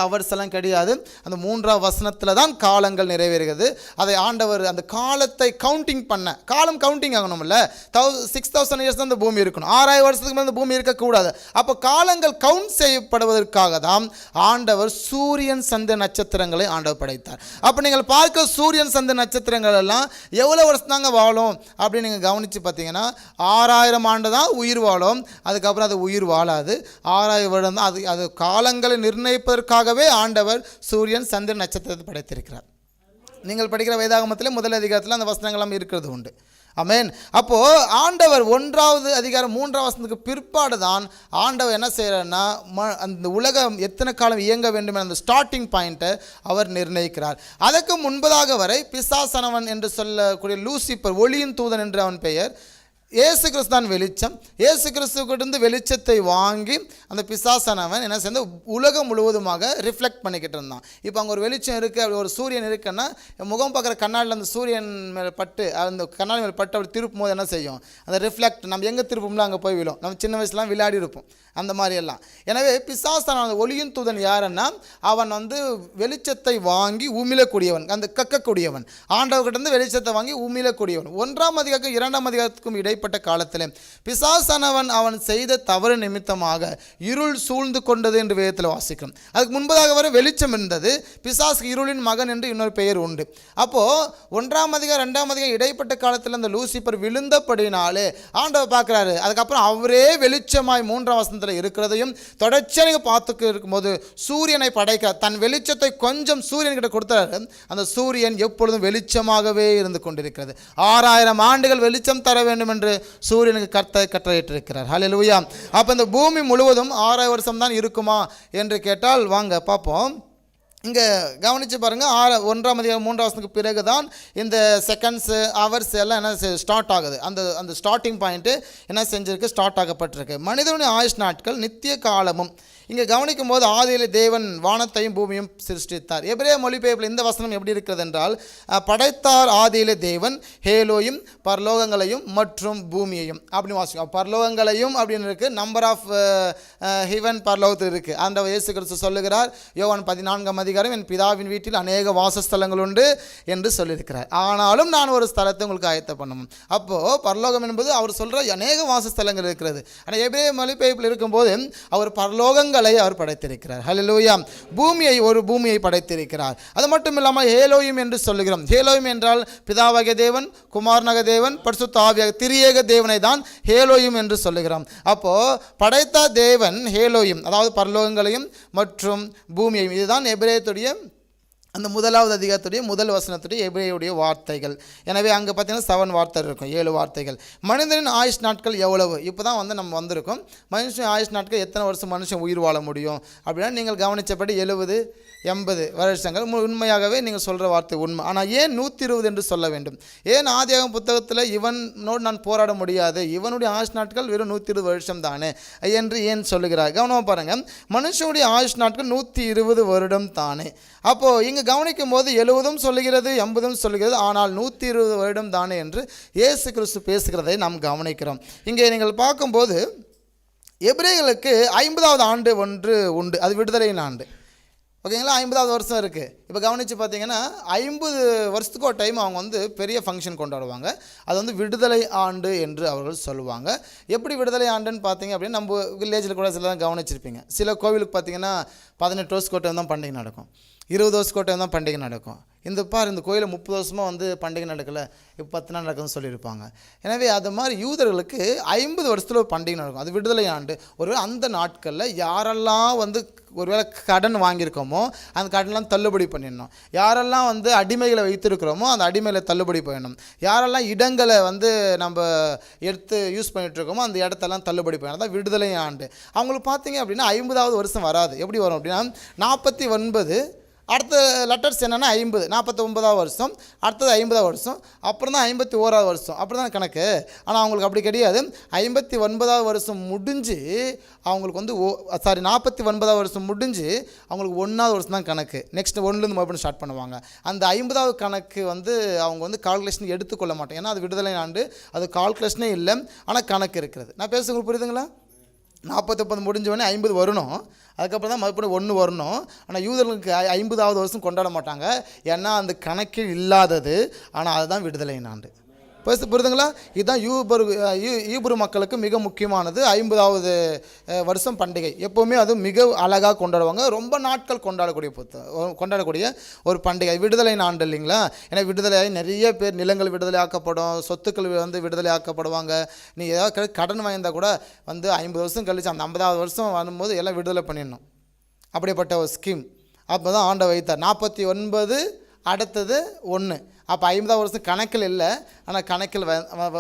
அவர்ஸ் எல்லாம் கிடையாது. அந்த 3ஆம் வசனத்தில் தான் காலங்கள் நிறைவேறுகிறது. அதை ஆண்டவர் அந்த காலத்தை கவுண்டிங் பண்ண, காலம் கவுண்டிங் ஆகணும்ல. 6000 இயர்ஸ் தான் இந்த பூமி இருக்கணும், 6000 வருஷத்துக்கு மேலே இந்த பூமி இருக்கக்கூடாது. அப்போ காலங்கள் கவுண்ட் செய்யப்படுவதற்காக தான் ஆண்டவர் சூரியன் சந்திர நட்சத்திரங்களை ஆண்டவர் படைத்தார். அப்போ நீங்கள் பார்க்க சூரியன் சந்திர நட்சத்திரங்கள் எல்லாம் எவ்வளோ வருஷம் தாங்க வாழும் அப்படின்னு நீங்கள் கவனித்து பார்த்தீங்கன்னா 6000 ஆண்டு தான் உயிர் வாழும். அதுக்கப்புறம் அது உயிர் வாழாது. 6000 வருடம் தான். அது காலங்களை நிர்ணயிப்பதற்காகவே ஆண்டவர் சூரியன் சந்திர நட்சத்திரத்தை படைத்திருக்கிறார். நீங்கள் படிக்கிற வேதாகமத்தில் முதல் அதிகாரத்தில் அந்த வசனங்கள்லாம் இருக்கிறது உண்டு. ஆமென். அப்போது ஆண்டவர் 1ஆவது அதிகாரம் 3ஆம் வசனத்துக்கு பிற்பாடு தான் ஆண்டவர் என்ன செய்கிறார்னா, அந்த உலகம் எத்தனை காலம் இயங்க வேண்டும் என்ற அந்த ஸ்டார்டிங் பாயிண்ட்டை அவர் நிர்ணயிக்கிறார். அதற்கு முன்பதாக வரை பிசாசானவன் என்று சொல்லக்கூடிய லூசிபர், ஒளியின் தூதன் என்று அவன் பெயர், இயேசு கிறிஸ்து தான் வெளிச்சம். இயேசு கிறிஸ்துவிலிருந்து வெளிச்சத்தை வாங்கி அந்த பிசாசானவன் என்ன செய்ய உலகம் முழுவதுமாக ரிஃப்ளெக்ட் பண்ணிக்கிட்டு இருந்தான். இப்போ அங்கே ஒரு வெளிச்சம் இருக்குது, அப்படி ஒரு சூரியன் இருக்குன்னா முகம் பார்க்குற கண்ணாடியில் அந்த சூரியன் மேலே பட்டு, அந்த கண்ணாடி மேலே பட்டு அப்படி திருப்பும் போது என்ன செய்யும், அந்த ரிஃப்ளெக்ட் நம்ம எங்கே திருப்போம்ல அங்கே போய் விழும். நம்ம சின்ன வயசுலாம் விளையாடி இருப்போம் அந்த மாதிரி எல்லாம். எனவே பிசாசான ஒளியின் தூதன் யாருன்னா, அவன் வெளிச்சத்தை வாங்கி உமிழக்கூடியவன், அந்த கக்கக்கூடியவன். ஆண்டவர்கிட்ட வெளிச்சத்தை வாங்கி உமிழக்கூடியவன். 1ஆம் அதிகாரம் 2ஆம் அதிகாரத்துக்கும் இடைப்பட்ட காலத்தில் பிசாசானவன் அவன் செய்த தவறு நிமித்தமாக இருள் சூழ்ந்து கொண்டது என்று வேதத்தில் வாசிக்கிறோம். அதுக்கு முன்பதாக வரை வெளிச்சம் இருந்தது. பிசாசு இருளின் மகன் என்று இன்னொரு பெயர் உண்டு. அப்போது 1ஆம் அதிகாரம் 2ஆம் அதிகாரம் இடைப்பட்ட காலத்தில் அந்த லூசிபர் விழுந்தபடினாலே ஆண்டவர் பார்க்குறாரு. அதுக்கப்புறம் அவரே வெளிச்சமாய் 3ஆம் வசனத்தில் இருக்கிறதையும் தொடர்ச்சியாக பார்த்துக்கு இருக்கும்போது சூரியனை படைக்க தன் வெளிச்சத்தை கொஞ்சம் சூரியன்கிட்ட கொடுத்தாரு. அந்த சூரியன் எப்பொழுதும் வெளிச்சமாகவே இருந்து கொண்டிருக்கிறது. 6000 ஆண்டுகள் வெளிச்சம் தர வேண்டும் என்று சூரியனுக்கு கட்டளையிட்டிருக்கிறார். ஹல்லேலூயா. அப்போ இந்த பூமி முழுவதும் 6000 வருஷம் தான் இருக்குமா என்று கேட்டால் வாங்க பார்ப்போம். இங்கே கவனித்து பாருங்கள், 1ஆம் அதிகாரம் 3ஆம் வசனத்துக்கு பிறகு தான் இந்த செகண்ட்ஸு, ஹவர்ஸ் எல்லாம் என்ன ஸ்டார்ட் ஆகுது. அந்த ஸ்டார்டிங் பாயிண்ட்டு என்ன செஞ்சுருக்கு, ஸ்டார்ட் ஆகப்பட்டிருக்கு. மனிதனுடைய ஆயுஷ் நாட்கள் நித்திய காலமும். இங்கே கவனிக்கும் போது ஆதியிலே தேவன் வானத்தையும் பூமியும் சிருஷ்டித்தார். எபிரேய மொழிபெயர்ப்பில் இந்த வசனம் எப்படி இருக்கிறது என்றால், படைத்தார் ஆதியிலே தேவன் ஹேலோயும் பரலோகங்களையும் மற்றும் பூமியையும் அப்படின்னு வாசிக்கும். பரலோகங்களையும் அப்படின்னு இருக்குது, நம்பர் ஆஃப் ஹெவன் பரலோகத்தில் இருக்குது. அந்த இயேசு கிறிஸ்து சொல்லுகிறார் யோவான் 14 என் பிதாவின் வீட்டில் அநேக வாசஸ்தலங்கள் உண்டு என்று சொல்லியிருக்கிறார். ஆனாலும் நான் ஒரு ஸ்தலத்தை உங்களுக்கு ஆயத்த பண்ணணும். அப்போது பரலோகம் என்பது அவர் சொல்கிற அநேக வாசஸ்தலங்கள் இருக்கிறது. ஆனால் எபிரேய மொழிபெயர்ப்பில் இருக்கும்போது அவர் பரலோகங்களை அவர் படைத்திருக்கிறார். ஹல்லேலூயா. பூமியை படைத்திருக்கிறார். அது மட்டும் இல்லாமல் ஹேலோயும் என்று சொல்லுகிறோம். ஹேலோயும் என்றால் பிதாவாகிய தேவன், குமாரனாகிய தேவன், பரிசுத்த ஆவியாக திரியேக தேவனை தான் ஹேலோயும் என்று சொல்லுகிறோம். அப்போது படைத்த தேவன் ஹேலோயும், அதாவது பரலோகங்களையும் மற்றும் பூமியையும். இதுதான் எபிரேயத்துடைய அந்த முதலாவது அதிகாரத்துடைய முதல் வசனத்துடைய எபிரேயுடைய வார்த்தைகள். எனவே அங்கே பார்த்தீங்கன்னா 7 வார்த்தை இருக்கும், 7 வார்த்தைகள். மனிதனின் ஆயுஷ் நாட்கள் எவ்வளவு? இப்போ தான் நம்ம வந்திருக்கோம். மனுஷன் ஆயுஷ் நாட்கள் எத்தனை வருஷம் மனுஷன் உயிர் வாழ முடியும் அப்படின்னா நீங்கள் கவனித்தபடி 70-80 வருஷங்கள். உண்மையாகவே நீங்கள் சொல்கிற வார்த்தை உண்மை. ஆனால் ஏன் 120 என்று சொல்ல வேண்டும்? ஏன் ஆதியாகமம் புத்தகத்தில் இவனோடு நான் போராட முடியாது, இவனுடைய ஆயுஷ் நாட்கள் வெறும் 120 வருஷம் தானே என்று ஏன் சொல்லுகிறார்? கவனமாக பாருங்கள், மனுஷனுடைய ஆயுஷ் நாட்கள் 120 வருடம் தானே. அப்போது இங்கே கவனிக்கும் போது 70 சொல்லுகிறது, 80 சொல்லுகிறது, ஆனால் 120 வருடம் தானே என்று இயேசு கிறிஸ்து பேசுகிறதை நாம் கவனிக்கிறோம். இங்கே நீங்கள் பார்க்கும்போது எபிரேயர்களுக்கு 50வது ஆண்டு ஒன்று உண்டு, அது விடுதலையின் ஆண்டு. ஓகேங்களா? 50வது வருஷம் இருக்குது. இப்போ கவனித்து பார்த்தீங்கன்னா 50 வருஷத்துக்கு ஒரு டைம் அவங்க பெரிய ஃபங்க்ஷன் கொண்டாடுவாங்க. அது விடுதலை ஆண்டு என்று அவர்கள் சொல்லுவாங்க. எப்படி விடுதலை ஆண்டுன்னு பார்த்தீங்க அப்படின்னா, நம்ம வில்லேஜில் கூட சில தான் கவனிச்சிருப்பீங்க. சில கோவிலுக்கு பார்த்தீங்கன்னா 18 வருஷம் கோட்டை தான் பண்டிகை நடக்கும், 20 வருஷம் கோட்டை தான் பண்டிகை நடக்கும். இந்த கோயிலில் 30 வருஷமாக பண்டிகை நடக்கலை, இப்போ 10 நாள் நடக்குதுன்னு சொல்லியிருப்பாங்க. எனவே அது மாதிரி யூதர்களுக்கு 50 வருஷத்தில் ஒரு பண்டிகை நடக்கும், அது விடுதலை ஆண்டு. ஒருவேளை அந்த நாட்களில் யாரெல்லாம் ஒருவேளை கடன் வாங்கியிருக்கோமோ அந்த கடன்லாம் தள்ளுபடி பண்ணிடணும். யாரெல்லாம் அடிமைகளை வைத்திருக்கிறோமோ அந்த அடிமைகளை தள்ளுபடி பண்ணணும். யாரெல்லாம் இடங்களை நம்ம எடுத்து யூஸ் பண்ணிகிட்ருக்கோமோ அந்த இடத்தெல்லாம் தள்ளுபடி பண்ணணும். அதான் விடுதலை ஆண்டு. அவங்களுக்கு பார்த்தீங்க அப்படின்னா 50வது வருஷம் வராது. எப்படி வரும் அப்படின்னா 49, அடுத்த லெட்டர்ஸ் என்னென்னா 50, 49வது வருஷம், அடுத்தது 50வது வருஷம், அப்புறம் தான் 51வது வருஷம், அப்படி தான் கணக்கு. ஆனால் அவங்களுக்கு அப்படி கிடையாது. 59வது வருஷம் முடிஞ்சு அவங்களுக்கு 49வது வருஷம் முடிஞ்சு அவங்களுக்கு 1வது வருஷம் தான் கணக்கு. நெக்ஸ்ட் 1லேருந்து மறுபடியும் ஸ்டார்ட் பண்ணுவாங்க. அந்த 50வது கணக்கு அவங்க கால்குலேஷன் எடுத்துக்கொள்ள மாட்டோம். ஏன்னா அது விடுதலை ஆண்டு, அது கால்குலேஷனே இல்லை, ஆனால் கணக்கு இருக்கிறது. நான் பேசுகிறது புரியுதுங்களா? 49 முடிஞ்சவொடனே 50 வரணும், அதுக்கப்புறம் தான் மறுபடியும் 1 வரணும். ஆனால் யூதர்களுக்கு 50வது வருஷம் கொண்டாட மாட்டாங்க, ஏன்னா அந்த கணக்கில் இல்லாதது. ஆனால் அதுதான் விடுதலை ஆண்டு. புரியுதுங்களா? இதுதான் ஈப்ரு மக்களுக்கு மிக முக்கியமானது. 50வது வருஷம் பண்டிகை எப்போவுமே அது மிக அழகாக கொண்டாடுவாங்க. ரொம்ப நாட்கள் கொண்டாடக்கூடிய ஒரு பண்டிகை விடுதலை ஆண்டு இல்லைங்களா? ஏன்னா விடுதலையாகி நிறைய பேர் நிலங்கள் விடுதலை ஆக்கப்படும், சொத்துக்கள் விடுதலை ஆக்கப்படுவாங்க. நீ ஏதாவது கடன் வாங்கியிருந்தால் கூட 50 வருஷம் கழிச்சு அந்த 50வது வருஷம் வரும்போது எல்லாம் விடுதலை பண்ணிடணும். அப்படிப்பட்ட ஒரு ஸ்கீம் அப்போ தான் ஆண்டவர் வைத்தார். 49 அடுத்தது 1. அப்போ 50வது வருஷம் கணக்கில் இல்லை, ஆனால் கணக்கில்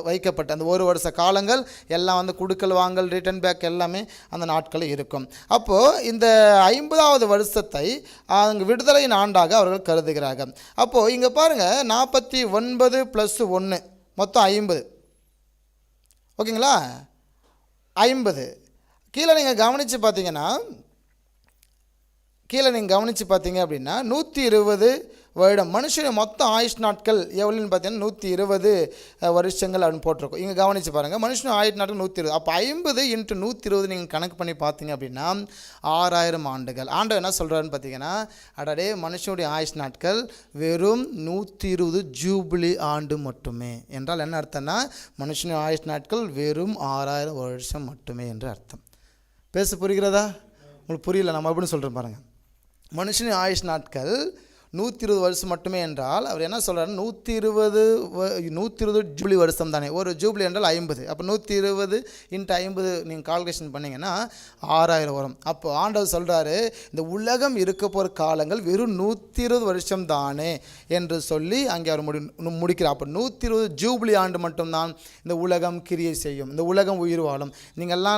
வைக்கப்பட்ட அந்த 1 வருஷ காலங்கள் எல்லாம் குடுக்கல் வாங்கல் ரிட்டர்ன் பேக் எல்லாமே அந்த நாட்களில் இருக்கும். அப்போது இந்த 50வது வருஷத்தை அங்கே விடுதலையின் ஆண்டாக அவர்கள் கருதுகிறார்கள். அப்போது இங்கே பாருங்கள், 49 + 1 மொத்தம் 50. ஓகேங்களா? 50 கீழே நீங்கள் கவனித்து பார்த்தீங்க அப்படின்னா 120 வருடம். மனுஷனுடைய மொத்த ஆயுஷ் நாட்கள் எவ்வளோன்னு பார்த்தீங்கன்னா 120 வருஷங்கள் அப்படின்னு போட்டிருக்கோம். இங்கே கவனித்து பாருங்கள், மனுஷனுடைய ஆயுஷ் நாட்கள் 120. அப்போ 50 × 120 நீங்கள் கணக்கு பண்ணி பார்த்தீங்க அப்படின்னா 6000 ஆண்டுகள். ஆண்டவர் என்ன சொல்கிறாருன்னு பார்த்தீங்கன்னா, அடடே மனுஷனுடைய ஆயுஷ் நாட்கள் வெறும் 120 ஜூபிலி ஆண்டு மட்டுமே. என்றால் என்ன அர்த்தம்னா, மனுஷனுடைய ஆயுஷ் நாட்கள் வெறும் 6000 வருஷம் மட்டுமே என்று அர்த்தம். புரிகிறதா? உங்களுக்கு புரியல, நம்ம அப்படின்னு சொல்கிறேன் பாருங்கள். மனுஷனின் ஆயுஷ் நாட்கள் 120 வருஷம் மட்டுமே என்றால் அவர் என்ன சொல்கிறார், 120 ஜூபிலி வருஷம் தானே. ஒரு ஜூபிலி என்றால் 50. அப்போ 120 × 50 நீங்கள் கால்குலேஷன் பண்ணிங்கன்னா 6000 வரும். அப்போ ஆண்டவர் சொல்கிறாரு, இந்த உலகம் இருக்க போகிற காலங்கள் வெறும் 120 வருஷம் தானே என்று சொல்லி அங்கே அவர் முடிக்கிறார். அப்போ 120 ஜூபிலி ஆண்டு மட்டும்தான் இந்த உலகம் கிரியை செய்யும், இந்த உலகம் உயிர் வாழும்.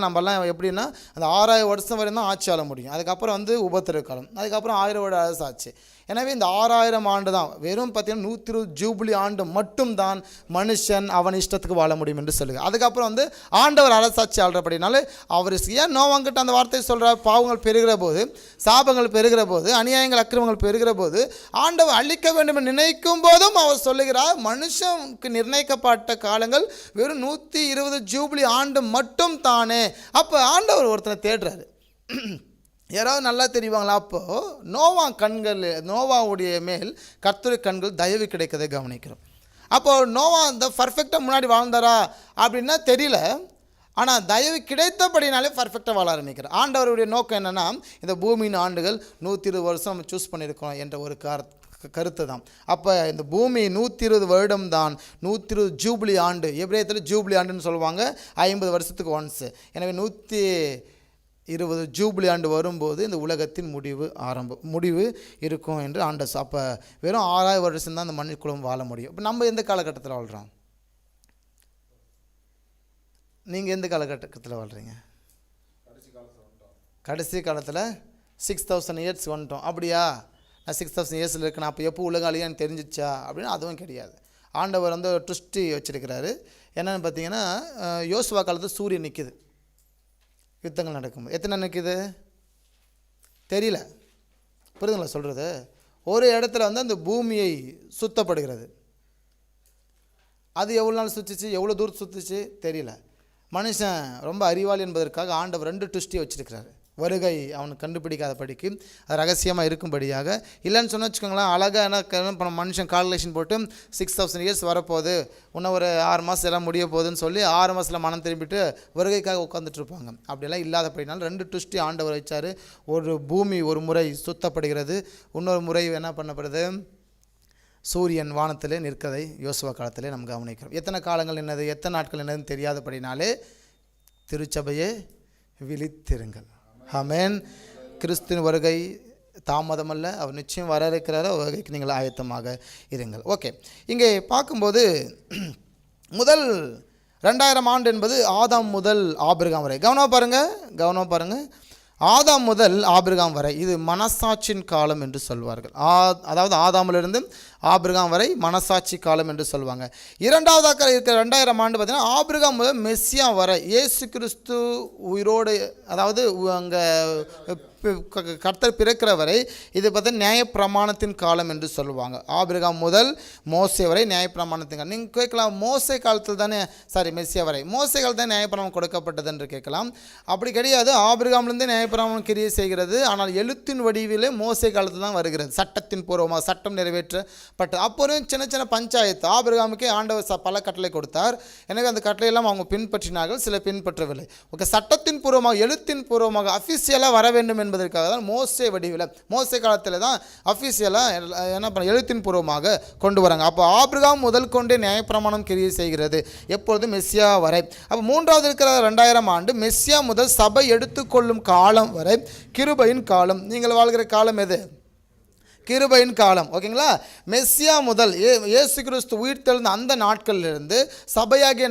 நம்மலாம் எப்படின்னா அந்த 6000 வருஷம் வரையும் தான் ஆட்சி ஆள முடியும். அதுக்கப்புறம் உபத்திரவு காலம், அதுக்கப்புறம் 1000 வருட அரசு ஆச்சு. எனவே இந்த 6000 ஆண்டு தான் வெறும் பார்த்தீங்கன்னா 120 ஜூபிலி ஆண்டு மட்டும் தான் மனுஷன் அவன் இஷ்டத்துக்கு வாழ முடியும் என்று சொல்லுங்க. அதுக்கப்புறம் வந்து ஆண்டவர் அரசாட்சி ஆள்றபடினால அவர் ஏன் நோவாங்கிட்ட அந்த வார்த்தையை சொல்கிறார்? பாவங்கள் பெருகிற போது, சாபங்கள் பெருகிற போது, அநியாயங்கள் அக்கிரமங்கள் பெருகிற போது ஆண்டவர் அழிக்க வேண்டும் என்று நினைக்கும் போதும் அவர் சொல்லுகிறார், மனுஷனுக்கு நிர்ணயிக்கப்பட்ட காலங்கள் வெறும் 120 ஜூபிலி ஆண்டு மட்டும் தானே. அப்போ ஆண்டவர் ஒருத்தனை தேடுறாரு. யாராவது நல்லா தெரிவாங்களா? அப்போது நோவாவுடைய மேல் கர்த்தருடைய கண்கள் தயவு கிடைக்கதை கவனிக்கிறோம். அப்போது நோவா இந்த பர்ஃபெக்டாக முன்னாடி வாழ்ந்தாரா அப்படின்னா தெரியல. ஆனால் தயவு கிடைத்தபடினாலே பர்ஃபெக்டாக வாழ ஆரம்பிக்கிறார். ஆண்டவருடைய நோக்கம் என்னென்னா, இந்த பூமியின் ஆண்டுகள் 120 வருஷம் நம்ம சூஸ் பண்ணியிருக்கோம் என்ற ஒரு கருத்து தான். அப்போ இந்த பூமி 120 வருடம் தான் 120 ஜூபிலி ஆண்டு. எபிரேயத்தில் ஜூபிலி ஆண்டுன்னு சொல்லுவாங்க, 50 வருஷத்துக்கு ஒன்ஸு. எனவே 120 ஜூபிலி ஆண்டு வரும்போது இந்த உலகத்தின் முடிவு இருக்கும் என்று ஆண்டஸ். அப்போ வெறும் 6000 வருஷம் தான் இந்த மண்ணுக்குள்ள வாழ முடியும். இப்போ நம்ம எந்த காலகட்டத்தில் வாழ்கிறோம்? நீங்கள் எந்த காலகட்டத்தில் வாழ்கிறீங்க? கடைசி காலத்தில் 6000 இயர்ஸ் வந்துட்டோம். அப்படியா? நான் 6000 இயர்ஸில் இருக்கேன், அப்போ எப்போ உலக அழியான்னு தெரிஞ்சிச்சா அப்படின்னு அதுவும் கிடையாது. ஆண்டவர் வந்து ட்விஸ்டி வச்சுருக்கிறாரு. என்னென்னு பார்த்தீங்கன்னா, யோசுவா காலத்தில் சூரியன் நிற்கிது, யுத்தங்கள் நடக்கும்போது. எத்தனை நிற்கிது தெரியல, புரியுதுங்களா சொல்கிறது? ஒரு இடத்துல வந்து அந்த பூமியை சுத்தப்படுகிறது. அது எவ்வளோ நாள் சுற்றிச்சு, எவ்வளோ தூரம் சுற்றிச்சு தெரியல. மனுஷன் ரொம்ப அறிவாளி என்பதற்காக ஆண்டவர் 2 ட்விஸ்டி வச்சுருக்கிறாரு. வருகை அவனுக்கு கண்டுபிடிக்காத படிக்கு அது ரகசியமாக இருக்கும்படியாக. இல்லைன்னு சொன்ன வச்சுக்கோங்களேன், அழகாக மனுஷன் கால்குலேஷன் போட்டு 6000 இயர்ஸ் வரப்போகுது, இன்னும் ஒரு 6 மாதம் எல்லாம் முடிய போகுதுன்னு சொல்லி 6 மாதத்தில் மனம் திரும்பிட்டு வருகைக்காக உட்காந்துட்ருப்பாங்க. அப்படியெல்லாம் இல்லாதபடினால 2 ட்விஸ்டி ஆண்டவர் வச்சார். ஒரு பூமி ஒரு முறை சுத்தப்படுகிறது, இன்னொரு முறை என்ன பண்ணப்படுது, சூரியன் வானத்திலே நிற்கதை யோசுவா காலத்திலே நம்ம கவனிக்கிறோம். எத்தனை காலங்கள் என்னது, எத்தனை நாட்கள் என்னதுன்னு தெரியாதபடினாலே திருச்சபையே விழித்திருங்கள். ஆமென். கிறிஸ்துவின் வருகை தாமதமல்ல, அவர் நிச்சயம் வர இருக்கிறார். வருகைக்கு நீங்கள் ஆயத்தமாக இருங்கள். ஓகே, இங்கே பார்க்கும்போது முதல் 2000 ஆண்டு என்பது ஆதாம் முதல் ஆபிரகாம் வரை. கவனம் பாருங்கள். ஆதாம் முதல் ஆபிரகாம் வரை இது மனசாட்சியின் காலம் என்று சொல்வார்கள். அதாவது ஆதாமிலிருந்து ஆபிரகாம் வரை மனசாட்சி காலம் என்று சொல்லுவாங்க. இரண்டாவதாக இருக்கிற 2000 ஆண்டு பார்த்திங்கன்னா ஆபிரகாம் முதல் மெஸ்ஸியா வரை, இயேசு கிறிஸ்து உயிரோடு, அதாவது அங்கே கர்த்தர் பிறக்கிற வரை இது பார்த்தா நியாயப்பிரமாணத்தின் காலம் என்று சொல்லுவாங்க. ஆபிரகாம் முதல் மோசே வரை நியாயப்பிரமாணத்தின் காலம். நீங்கள் கேட்கலாம், மோசே காலத்தில் தானே மெஸ்ஸியா வரை, மோசே காலத்தில் நியாயப்பிரமாணம் கொடுக்கப்பட்டது என்று கேட்கலாம். அப்படி கிடையாது. ஆபிரகாம்லேருந்து நியாயப்பிரமாணம் கிரியை செய்கிறது. ஆனால் எழுத்தின் வடிவிலே மோசே காலத்தில் தான் வருகிறது. சட்டத்தின் பூர்வமாக சட்டம் நிறைவேற்றப்பட்டது. அப்போதும் சின்ன சின்ன பஞ்சாயத்து. ஆபிரகாமுக்கே ஆண்டவர் பல கட்டளை கொடுத்தார். எனவே அந்த கட்டளையெல்லாம் அவங்க பின்பற்றினார்கள், சில பின்பற்றவில்லை. ஓகே, சட்டத்தின் பூர்வமாக எழுத்தின் பூர்வமாக அஃபிஷியலாக வர வேண்டும் என்பதற்காக தான் மோசே வடிவில், மோசே காலத்தில் தான் அஃபிஷியலாக என்ன பண்ண எழுத்தின் பூர்வமாக கொண்டு வராங்க. அப்போ ஆபிரகாம் முதல் கொண்டே நியாயப்பிரமாணம் கிரியை செய்கிறது எப்பொழுதும் மெஸ்ஸியா வரை. அப்போ மூன்றாவது இருக்கிற 2000 ஆண்டு மெஸ்ஸியா முதல் சபை எடுத்துக்கொள்ளும் காலம் வரை கிருபையின் காலம். நீங்கள் வாழ்கிற காலம் எது? கிருபையின் காலம். ஓகேங்களா? மெஸ்ஸியா முதல் இயேசு கிறிஸ்து உயிர்த்தெழுந்த அந்த நாட்களிலிருந்து சபையாகிய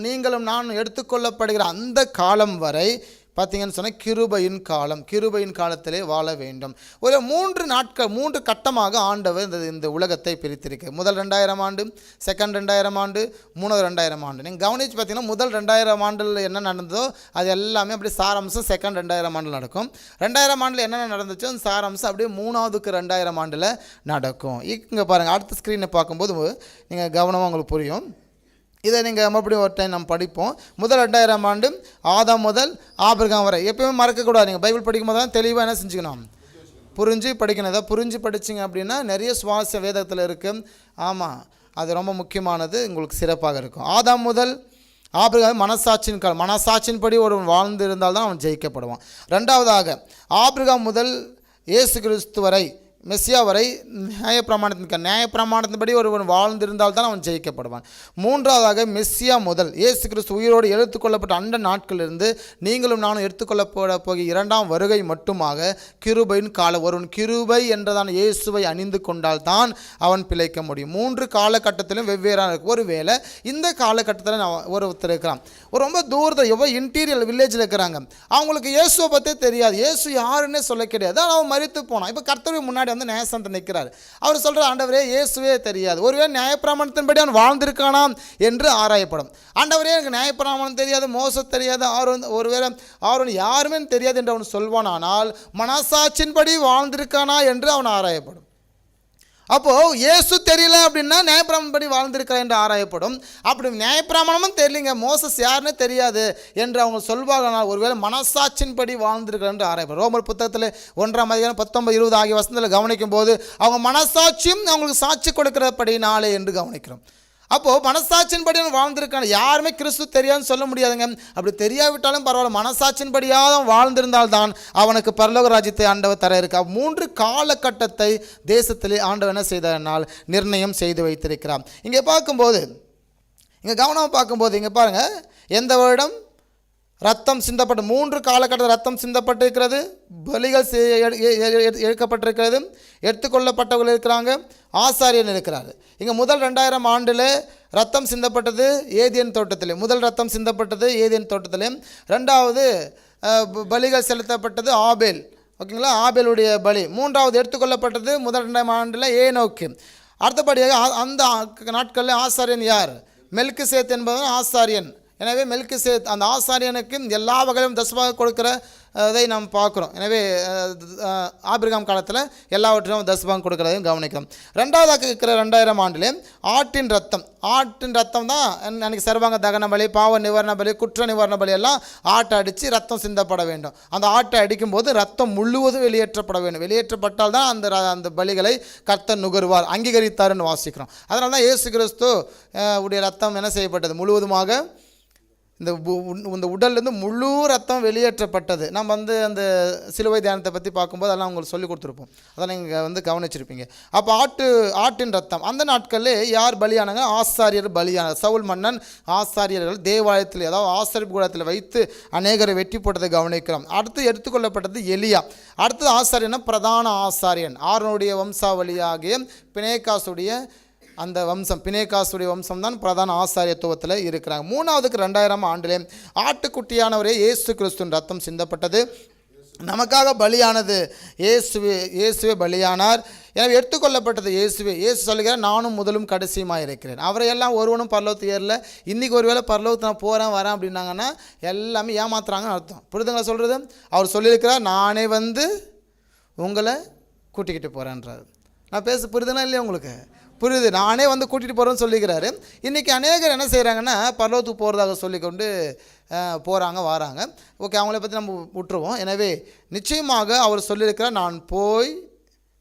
நீங்களும் நான் எடுத்துக்கொள்ளப்படுகிற அந்த காலம் வரை பார்த்தீங்கன்னு சொன்னால் கிருபையின் காலம். கிருபையின் காலத்திலே வாழ வேண்டும். ஒரு 3 கட்டமாக ஆண்டவர் இந்த உலகத்தை பிரித்திருக்கு. முதல் 2000 ஆண்டு, செகண்ட் 2000 ஆண்டு, மூணாவது 2000 ஆண்டு. நீங்கள் கவனித்து பார்த்தீங்கன்னா முதல் 2000 ஆண்டில் என்ன நடந்ததோ அது எல்லாமே அப்படியே சாராம்சம் செகண்ட் 2000 ஆண்டில் நடக்கும். 2000 ஆண்டில் என்னென்ன நடந்துச்சோ அந்த சாராம்சம் அப்படியே மூணாவதுக்கு 2000 ஆண்டில் நடக்கும். இங்கே பாருங்கள், அடுத்த ஸ்க்ரீனை பார்க்கும்போது நீங்கள் கவனமாக உங்களுக்கு புரியும். இதை நீங்கள் மறுபடியும் ஒரு டைம் நம்ம படிப்போம். முதல் 2000 ஆண்டு ஆதாம் முதல் ஆபிரகாம் வரை. எப்பயுமே மறக்கக்கூடாது. நீங்கள் பைபிள் படிக்கும் போது தான் தெளிவாக என்ன செஞ்சுக்கணும், புரிஞ்சு படிக்கணும். இதை புரிஞ்சு படிச்சிங்க அப்படின்னா நிறைய சுவாச வேதத்தில் இருக்குது. ஆமாம், அது ரொம்ப முக்கியமானது, உங்களுக்கு சிறப்பாக இருக்கும். ஆதாம் முதல் ஆபிரகாம் மனசாட்சியின் காலம். மனசாட்சியின்படி ஒரு வாழ்ந்து இருந்தால் தான் அவன் ஜெயிக்கப்படுவான். ரெண்டாவதாக ஆபிரகாம் முதல் இயேசு கிறிஸ்து வரை, மெஸ்ஸியா வரை நியாயப்பிரமாணத்தின்படி ஒருவன் வாழ்ந்திருந்தால் தான் அவன் ஜெயிக்கப்படுவான். மூன்றாவதாக மெஸ்ஸியா முதல் இயேசு கிறிஸ்து உயிரோடு எடுத்துக்கொள்ளப்பட்ட அந்த நாட்களிலிருந்து நீங்களும் நானும் எடுத்துக்கொள்ளப்பட போகிற 2ஆம் வருகை மட்டுமாக கிருபையின் காலம். ஒருவன் கிருபை என்றதான இயேசுவை அணிந்து கொண்டால் தான் அவன் பிழைக்க முடியும். 3 காலகட்டத்திலும் வெவ்வேறான இருக்கும். ஒருவேளை இந்த காலகட்டத்தில் நான் ஒருத்தர் இருக்கிறான், ஒரு ரொம்ப தூரத்தில் எவ்வளோ இன்டீரியர் வில்லேஜில் இருக்கிறாங்க, அவங்களுக்கு இயேசுவை பற்றி தெரியாது, இயேசு யாருன்னே சொல்ல கிடையாது, அவன் மரித்து போனான். இப்போ கர்த்தருக்கு முன்னாடி முன்னாடி வந்து நியாயஸ்தானத்தில் நிற்கிறார். அவர் சொல்கிற, ஆண்டவரே இயேசுவே தெரியாது, ஒருவேளை நியாயப்பிரமாணத்தின்படி அவன் வாழ்ந்திருக்கானாம் என்று ஆராயப்படும். ஆண்டவரே எனக்கு நியாயப்பிரமாணம் தெரியாது, மோச தெரியாது, ஒருவேளை ஆரோன் யாருமே தெரியாது என்று அவன் சொல்வானால் மனசாட்சியின்படி வாழ்ந்திருக்கானா என்று அவன் ஆராயப்படும். அப்போது இயேசு தெரியல அப்படின்னா நியாயப்பிரமாணப்படி வாழ்ந்திருக்கிறார் என்று ஆராயப்படும். அப்படி நியாயப்பிரமாணமும் தெரியலிங்க, மோசஸ் யாருன்னு தெரியாது என்று அவங்க சொல்வாங்கன்னா ஒருவேளை மனசாட்சியின்படி வாழ்ந்திருக்கிறார் என்று ஆராயப்படும். ரோமர் புத்தகத்தில் 1:19-20 ஆகிய வசனத்தில் கவனிக்கும் போது அவங்க மனசாட்சியும் அவங்களுக்கு சாட்சி கொடுக்கிறபடினாலே என்று கவனிக்கிறோம். அப்போது மனசாட்சியின்படி அவன் வாழ்ந்திருக்கான். யாருமே கிறிஸ்து தெரியாதுன்னு சொல்ல முடியாதுங்க. அப்படி தெரியாவிட்டாலும் பரவாயில்ல, மனசாட்சியின்படியாக வாழ்ந்திருந்தால்தான் அவனுக்கு பரலோக ராஜ்யத்தை ஆண்டவர் தர இருக்கா. 3 காலகட்டத்தை தேசத்திலே ஆண்டவர் என்ன செய்தால் நிர்ணயம் செய்து வைத்திருக்கிறான். இங்கே பார்க்கும்போது, இங்கே கவனமாக பார்க்கும்போது இங்கே பாருங்கள், எந்த வருடம் ரத்தம் சிந்தப்பட்டு 3 காலகட்டத்தில் ரத்தம் சிந்தப்பட்டிருக்கிறது, பலிகள் எடுக்கப்பட்டிருக்கிறது, எடுத்துக்கொள்ளப்பட்டவர்கள் இருக்கிறாங்க, ஆசாரியன் இருக்கிறார். இங்கே முதல் 2000 ஆண்டில் ரத்தம் சிந்தப்பட்டது ஏதேன் தோட்டத்தில், முதல் ரத்தம் சிந்தப்பட்டது ஏதேன் தோட்டத்தில். 2வது பலிகள் செலுத்தப்பட்டது ஆபேல், ஓகேங்களா, ஆபேலுடைய பலி. 3வது எடுத்துக்கொள்ளப்பட்டது முதல் 2000 ஆண்டில் ஏனோக்கு. அடுத்தபடியாக அந்த நாட்களில் ஆசாரியன் யார்? மெல்கிசேத் என்பவன் ஆசாரியன். எனவே மெல்கிசேத் அந்த ஆசாரியனுக்கு எல்லா வகையிலும் தசமாக கொடுக்கிறதை நாம் பார்க்குறோம். எனவே ஆபிரகாம் காலத்தில் எல்லாவற்றையும் தசமாக கொடுக்கிறதையும் கவனிக்கிறோம். 2வதாக இருக்கிற 2000 ஆண்டிலே ஆட்டின் ரத்தம் தான் அன்றைக்கி சர்வாங்க தகன பலி, பாவ நிவாரண பலி, குற்ற நிவாரண பலி எல்லாம் ஆட்டை அடித்து ரத்தம் சிந்தப்பட வேண்டும். அந்த ஆட்டை அடிக்கும்போது ரத்தம் முழுவதும் வெளியேற்றப்பட வேண்டும். வெளியேற்றப்பட்டால் தான் அந்த பலிகளை கர்த்தர் நுகர்வார், அங்கீகரித்தார்னு வாசிக்கிறோம். அதனால தான் இயேசு கிறிஸ்து உடைய ரத்தம் என்ன செய்யப்பட்டது? முழுவதுமாக இந்த உடல்லேருந்து முழு ரத்தம் வெளியேற்றப்பட்டது. நம்ம அந்த சிலுவை தியானத்தை பற்றி பார்க்கும்போது அதெல்லாம் உங்களுக்கு சொல்லி கொடுத்துருப்போம், அதெல்லாம் நீங்கள் கவனிச்சிருப்பீங்க. அப்போ ஆட்டின் ரத்தம் அந்த நாட்களில் யார் பலியானாங்க? ஆசாரியர் பலியானார். சவுல் மன்னன் ஆசாரியர்கள் தேவாலயத்தில், அதாவது ஆசாரிப்பு கூடத்தில் வைத்து அநேகரை வெட்டி போட்டதை கவனிக்கிறோம். அடுத்து எடுத்துக்கொள்ளப்பட்டது எலியா. அடுத்தது ஆசாரியனா பிரதான ஆசாரியன், ஆரோனுடைய வம்சாவளியாகிய பினேகாசுடைய அந்த வம்சம், பினேகாசுடைய வம்சம் தான் பிரதான ஆசாரியத்துவத்தில் இருக்கிறாங்க. 3வதுக்கு 2000 ஆண்டிலே ஆட்டுக்குட்டியானவரே இயேசு கிறிஸ்துவின் ரத்தம் சிந்தப்பட்டது, நமக்காக பலியானது. இயேசுவே பலியானார். எனவே எடுத்துக்கொள்ளப்பட்டது இயேசுவே. இயேசு சொல்லுகிறார், நானும் முதலும் கடைசியுமாக இருக்கிறேன். அவரையெல்லாம் ஒருவனும் பரலோகத்துக்கு ஏறல. இன்றைக்கி ஒருவேளை பரலோகத்து நான் போகிறேன் வரேன் அப்படின்னாங்கன்னா எல்லாமே ஏமாத்துறாங்கன்னு அர்த்தம். புரிதுங்களா சொல்கிறது? அவர் சொல்லியிருக்கிறார், நானே வந்து உங்களை கூட்டிக்கிட்டு போகிறேன்றார். நான் புரியுதுங்களா இல்லையா உங்களுக்கு? புரியுது. நானே வந்து கூட்டிகிட்டு போகிறேன்னு சொல்லிக்கிறாரு. இன்றைக்கி அநேகர் என்ன செய்கிறாங்கன்னா பரலோகத்துக்கு போகிறதாக சொல்லிக்கொண்டு போகிறாங்க வராங்க. ஓகே, அவங்கள பற்றி நம்ம விட்டுருவோம். எனவே நிச்சயமாக அவர் சொல்லியிருக்கிறார், நான் போய்